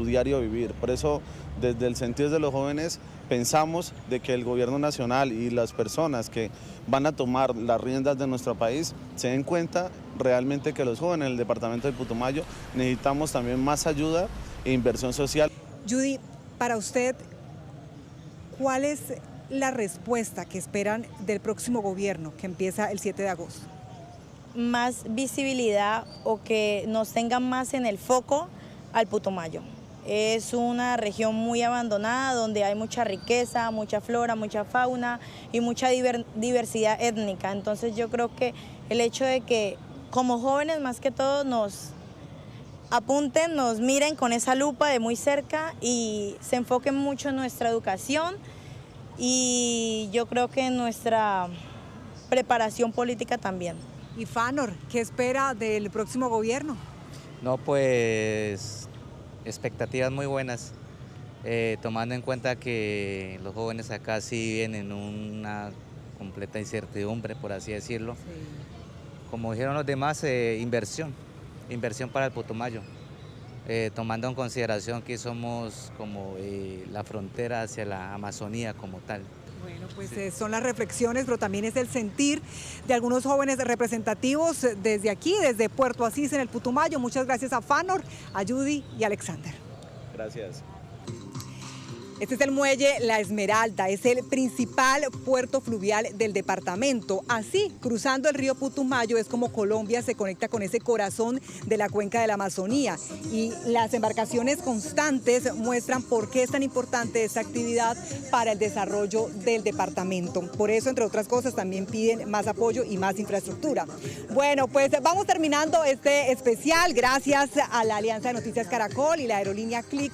diario vivir. Por eso, desde el sentido de los jóvenes, pensamos de que el gobierno nacional y las personas que van a tomar las riendas de nuestro país se den cuenta realmente que los jóvenes en el departamento de Putumayo necesitamos también más ayuda e inversión social. Judy, para usted, ¿cuál es la respuesta que esperan del próximo gobierno que empieza el 7 de agosto? Más visibilidad o que nos tengan más en el foco al Putumayo. Es una región muy abandonada donde hay mucha riqueza, mucha flora, mucha fauna y mucha diversidad étnica. Entonces yo creo que el hecho de que como jóvenes más que todo nos apunten, nos miren con esa lupa de muy cerca y se enfoquen mucho en nuestra educación y yo creo que en nuestra preparación política también. Y Fanor, ¿qué espera del próximo gobierno? No, pues expectativas muy buenas, tomando en cuenta que los jóvenes acá sí viven en una completa incertidumbre, por así decirlo. Sí. Como dijeron los demás, inversión para el Putumayo, tomando en consideración que somos como la frontera hacia la Amazonía como tal. Bueno, pues son las reflexiones, pero también es el sentir de algunos jóvenes representativos desde aquí, desde Puerto Asís en el Putumayo. Muchas gracias a Fanor, a Judy y a Alexander. Gracias. Este es el muelle La Esmeralda, es el principal puerto fluvial del departamento. Así, cruzando el río Putumayo es como Colombia se conecta con ese corazón de la cuenca de la Amazonía. Y las embarcaciones constantes muestran por qué es tan importante esta actividad para el desarrollo del departamento. Por eso, entre otras cosas, también piden más apoyo y más infraestructura. Bueno, pues vamos terminando este especial gracias a la Alianza de Noticias Caracol y la aerolínea Click.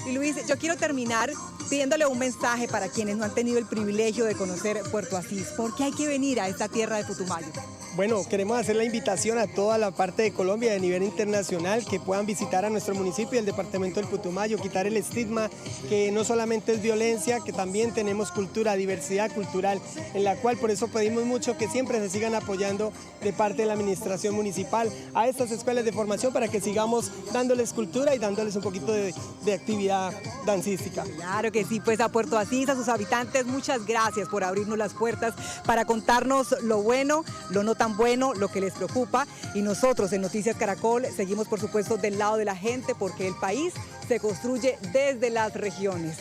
Y Luis, yo quiero terminar pidiéndole un mensaje para quienes no han tenido el privilegio de conocer Puerto Asís. ¿Por qué hay que venir a esta tierra de Putumayo? Bueno, queremos hacer la invitación a toda la parte de Colombia de nivel internacional que puedan visitar a nuestro municipio y el departamento del Putumayo, quitar el estigma que no solamente es violencia, que también tenemos cultura, diversidad cultural, en la cual por eso pedimos mucho que siempre se sigan apoyando de parte de la administración municipal a estas escuelas de formación para que sigamos dándoles cultura y dándoles un poquito de actividad dancística. Claro que sí, pues a Puerto Asís, a sus habitantes, muchas gracias por abrirnos las puertas para contarnos lo bueno, lo no tan bueno, lo que les preocupa, y nosotros en Noticias Caracol seguimos por supuesto del lado de la gente porque el país se construye desde las regiones.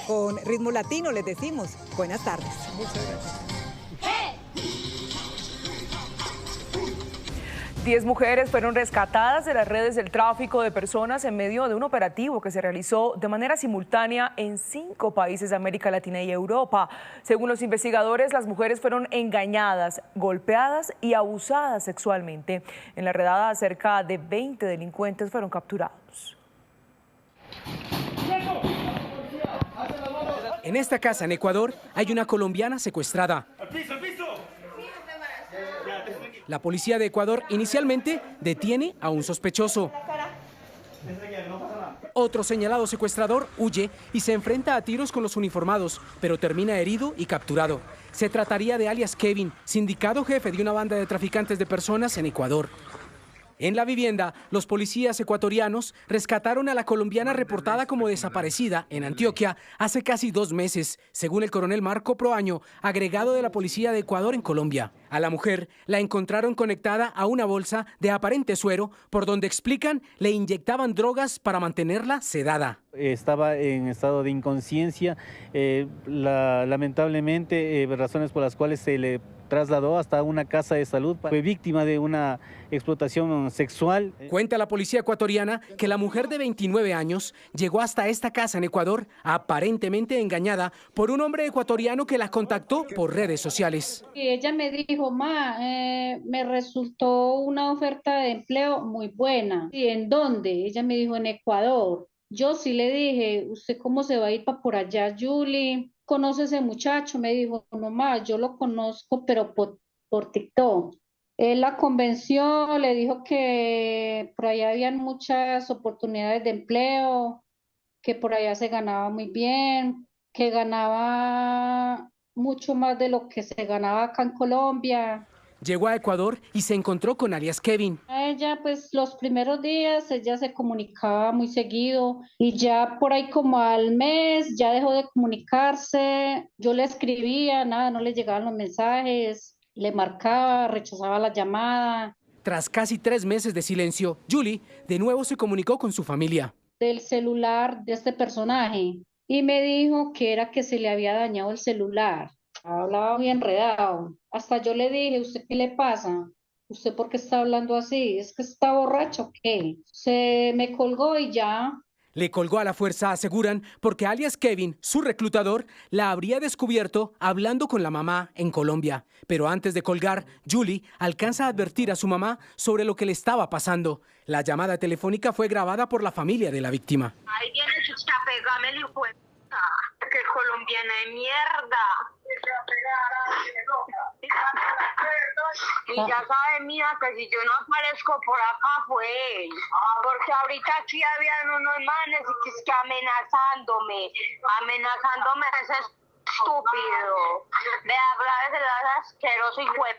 Con Ritmo Latino les decimos buenas tardes. Muchas gracias. 10 mujeres fueron rescatadas de las redes del tráfico de personas en medio de un operativo que se realizó de manera simultánea en 5 países de América Latina y Europa. Según los investigadores, las mujeres fueron engañadas, golpeadas y abusadas sexualmente. En la redada, cerca de 20 delincuentes fueron capturados. En esta casa en Ecuador hay una colombiana secuestrada. La policía de Ecuador inicialmente detiene a un sospechoso. Otro señalado secuestrador huye y se enfrenta a tiros con los uniformados, pero termina herido y capturado. Se trataría de alias Kevin, sindicado jefe de una banda de traficantes de personas en Ecuador. En la vivienda, los policías ecuatorianos rescataron a la colombiana reportada como desaparecida en Antioquia hace casi 2 meses, según el coronel Marco Proaño, agregado de la Policía de Ecuador en Colombia. A la mujer la encontraron conectada a una bolsa de aparente suero, por donde explican le inyectaban drogas para mantenerla sedada. Estaba en estado de inconsciencia, lamentablemente razones por las cuales se le trasladó hasta una casa de salud. Fue víctima de una explotación sexual. Cuenta la policía ecuatoriana que la mujer de 29 años llegó hasta esta casa en Ecuador aparentemente engañada por un hombre ecuatoriano que la contactó por redes sociales. Y ella me dijo, me resultó una oferta de empleo muy buena. ¿Y en dónde? Ella me dijo, en Ecuador. Yo sí le dije, ¿usted cómo se va a ir para por allá, Julie? ¿Conoce ese muchacho? Me dijo, no más, yo lo conozco, pero por TikTok. Él la convenció, le dijo que por allá habían muchas oportunidades de empleo, que por allá se ganaba muy bien, que ganaba mucho más de lo que se ganaba acá en Colombia. Llegó a Ecuador y se encontró con alias Kevin. A ella, pues los primeros días, ella se comunicaba muy seguido y ya por ahí como al mes ya dejó de comunicarse. Yo le escribía, nada, no le llegaban los mensajes, le marcaba, rechazaba la llamada. Tras casi 3 meses de silencio, Julie de nuevo se comunicó con su familia. Del celular de este personaje y me dijo que era que se le había dañado el celular. Hablaba muy enredado. Hasta yo le dije, ¿usted qué le pasa? ¿Usted por qué está hablando así? ¿Es que está borracho o qué? Se me colgó y ya. Le colgó a la fuerza, aseguran, porque alias Kevin, su reclutador, la habría descubierto hablando con la mamá en Colombia. Pero antes de colgar, Julie alcanza a advertir a su mamá sobre lo que le estaba pasando. La llamada telefónica fue grabada por la familia de la víctima. Ahí viene chucha, pegame el hijo de puta, que colombiana de mierda. Y ya sabe, mija, que si yo no aparezco por acá fue él. Porque ahorita aquí habían unos manes y que es que amenazándome ese estúpido. Vea, grave, asqueroso hijo de...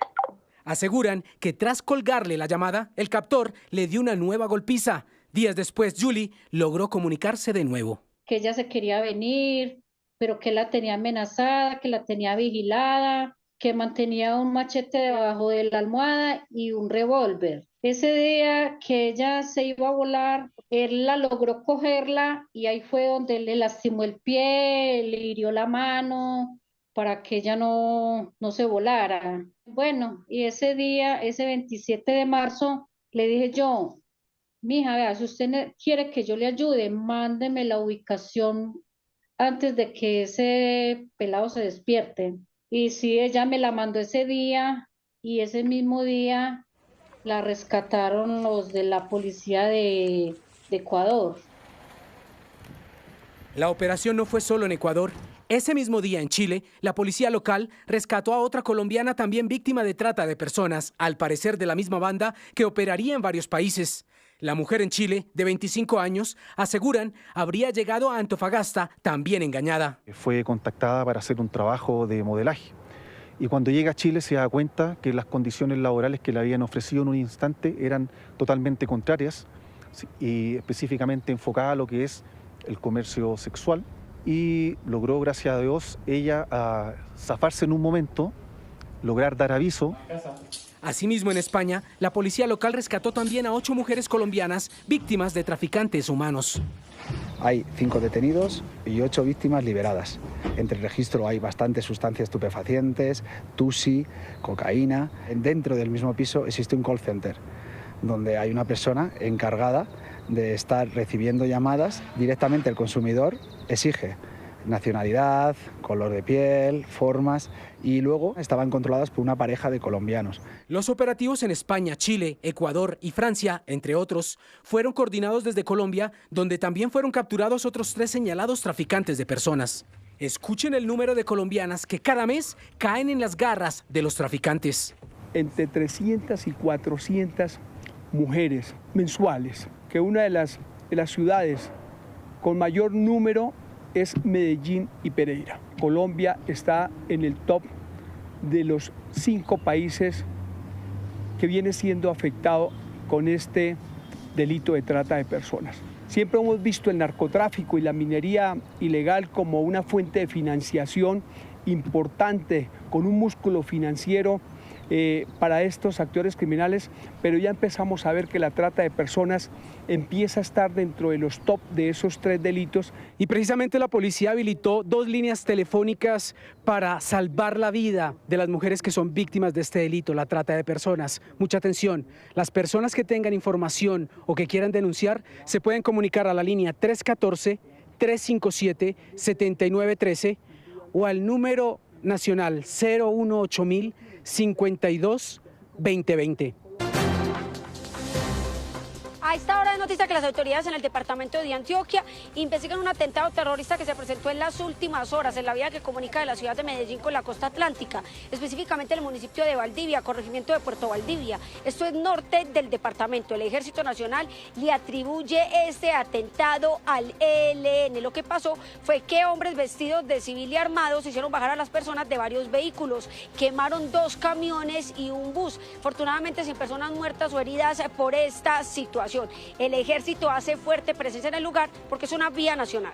Aseguran que tras colgarle la llamada, el captor le dio una nueva golpiza. Días después, Julie logró comunicarse de nuevo. Que ella se quería venir, pero que la tenía amenazada, que la tenía vigilada, que mantenía un machete debajo de la almohada y un revólver. Ese día que ella se iba a volar, él la logró cogerla y ahí fue donde le lastimó el pie, le hirió la mano para que ella no se volara. Bueno, y ese día, ese 27 de marzo, le dije yo, mija, vea, si usted quiere que yo le ayude, mándeme la ubicación antes de que ese pelado se despierte. Y sí, ella me la mandó ese día y ese mismo día la rescataron los de la policía de Ecuador. La operación no fue solo en Ecuador. Ese mismo día en Chile, la policía local rescató a otra colombiana también víctima de trata de personas, al parecer de la misma banda que operaría en varios países. La mujer en Chile, de 25 años, aseguran, habría llegado a Antofagasta también engañada. Fue contactada para hacer un trabajo de modelaje y cuando llega a Chile se da cuenta que las condiciones laborales que le habían ofrecido en un instante eran totalmente contrarias y específicamente enfocada a lo que es el comercio sexual, y logró, gracias a Dios, ella a zafarse en un momento, lograr dar aviso. Asimismo, en España, la policía local rescató también a 8 mujeres colombianas víctimas de traficantes humanos. Hay 5 detenidos y 8 víctimas liberadas. Entre el registro hay bastantes sustancias estupefacientes, tusi, cocaína. Dentro del mismo piso existe un call center, donde hay una persona encargada de estar recibiendo llamadas. Directamente el consumidor exige nacionalidad, color de piel, formas, y luego estaban controladas por una pareja de colombianos. Los operativos en España, Chile, Ecuador y Francia, entre otros, fueron coordinados desde Colombia, donde también fueron capturados otros 3 señalados traficantes de personas. Escuchen el número de colombianas que cada mes caen en las garras de los traficantes. Entre 300 y 400 mujeres mensuales, que una de las ciudades con mayor número es Medellín y Pereira. Colombia está en el top de los 5 países que viene siendo afectado con este delito de trata de personas. Siempre hemos visto el narcotráfico y la minería ilegal como una fuente de financiación importante, con un músculo financiero para estos actores criminales, pero ya empezamos a ver que la trata de personas empieza a estar dentro de los top de esos 3 delitos. Y precisamente la policía habilitó 2 líneas telefónicas para salvar la vida de las mujeres que son víctimas de este delito, la trata de personas. Mucha atención, las personas que tengan información o que quieran denunciar se pueden comunicar a la línea 314-357-7913 o al número nacional 018.000 52 2020. A esta hora de noticia que las autoridades en el departamento de Antioquia investigan un atentado terrorista que se presentó en las últimas horas en la vía que comunica de la ciudad de Medellín con la costa atlántica, específicamente el municipio de Valdivia, corregimiento de Puerto Valdivia. Esto es norte del departamento. El Ejército Nacional le atribuye este atentado al ELN. Lo que pasó fue que hombres vestidos de civil y armados hicieron bajar a las personas de varios vehículos, quemaron 2 camiones y un bus, afortunadamente sin personas muertas o heridas por esta situación. El ejército hace fuerte presencia en el lugar porque es una vía nacional.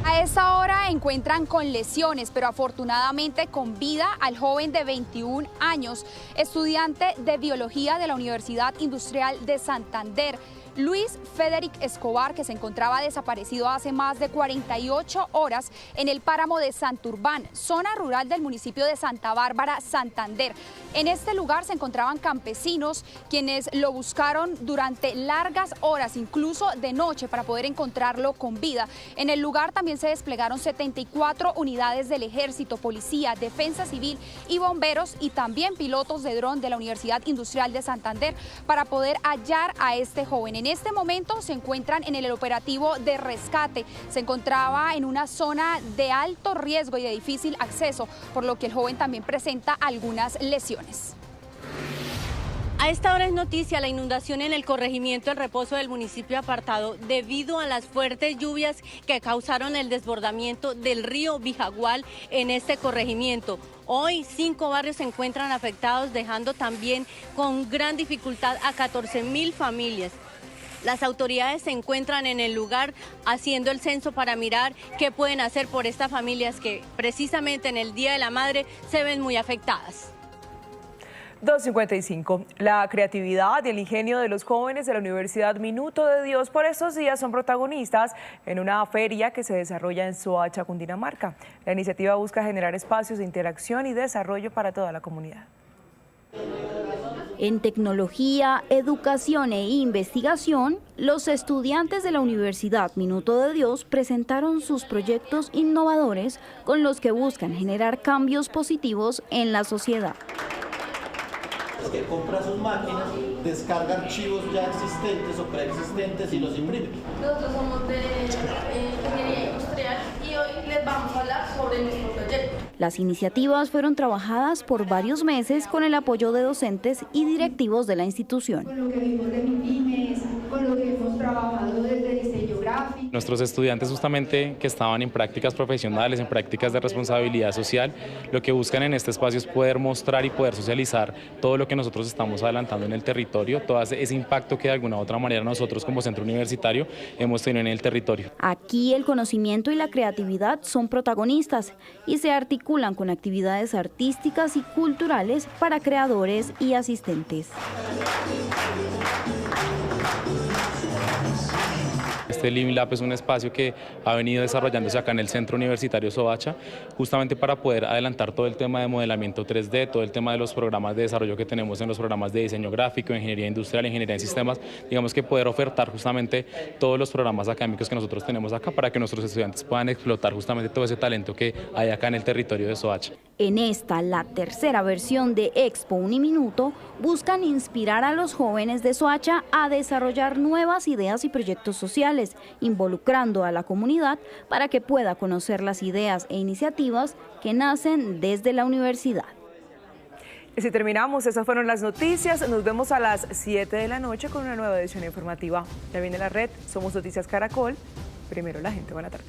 A esta hora encuentran con lesiones, pero afortunadamente con vida al joven de 21 años, estudiante de biología de la Universidad Industrial de Santander, Luis Federic Escobar, que se encontraba desaparecido hace más de 48 horas en el páramo de Santurbán, zona rural del municipio de Santa Bárbara, Santander. En este lugar se encontraban campesinos quienes lo buscaron durante largas horas, incluso de noche, para poder encontrarlo con vida. En el lugar también se desplegaron 74 unidades del Ejército, Policía, Defensa Civil y bomberos, y también pilotos de dron de la Universidad Industrial de Santander para poder hallar a este joven. En este momento se encuentran en el operativo de rescate. Se encontraba en una zona de alto riesgo y de difícil acceso, por lo que el joven también presenta algunas lesiones. A esta hora es noticia la inundación en el corregimiento El Reposo del municipio Apartado debido a las fuertes lluvias que causaron el desbordamiento del río Bijagual en este corregimiento. Hoy 5 barrios se encuentran afectados, dejando también con gran dificultad a 14.000 familias. Las autoridades se encuentran en el lugar haciendo el censo para mirar qué pueden hacer por estas familias que precisamente en el Día de la Madre se ven muy afectadas. 2:55. La creatividad y el ingenio de los jóvenes de la Universidad Minuto de Dios por estos días son protagonistas en una feria que se desarrolla en Soacha, Cundinamarca. La iniciativa busca generar espacios de interacción y desarrollo para toda la comunidad. En tecnología, educación e investigación, los estudiantes de la Universidad Minuto de Dios presentaron sus proyectos innovadores con los que buscan generar cambios positivos en la sociedad. Que compra sus máquinas, descarga archivos ya existentes o preexistentes y los imprime. Nosotros somos de ingeniería industrial y hoy les vamos a hablar sobre nuestro proyecto. Las iniciativas fueron trabajadas por varios meses con el apoyo de docentes y directivos de la institución. Con lo que vimos de MIPYMES, con lo que hemos trabajado desde diseño gráfico. Nuestros estudiantes justamente que estaban en prácticas profesionales, en prácticas de responsabilidad social, lo que buscan en este espacio es poder mostrar y poder socializar todo lo que nosotros estamos adelantando en el territorio, todo ese impacto que de alguna u otra manera nosotros como centro universitario hemos tenido en el territorio. Aquí el conocimiento y la creatividad son protagonistas y se articulan con actividades artísticas y culturales para creadores y asistentes. Este Living Lab es un espacio que ha venido desarrollándose acá en el Centro Universitario Soacha, justamente para poder adelantar todo el tema de modelamiento 3D, todo el tema de los programas de desarrollo que tenemos en los programas de diseño gráfico, ingeniería industrial, ingeniería en sistemas, digamos que poder ofertar justamente todos los programas académicos que nosotros tenemos acá para que nuestros estudiantes puedan explotar justamente todo ese talento que hay acá en el territorio de Soacha. En esta, la tercera versión de Expo Uniminuto, buscan inspirar a los jóvenes de Soacha a desarrollar nuevas ideas y proyectos sociales, involucrando a la comunidad para que pueda conocer las ideas e iniciativas que nacen desde la universidad. Y si terminamos, esas fueron las noticias. Nos vemos a las 7 de la noche con una nueva edición informativa. Ya viene la red, somos Noticias Caracol. Primero la gente, buena tarde.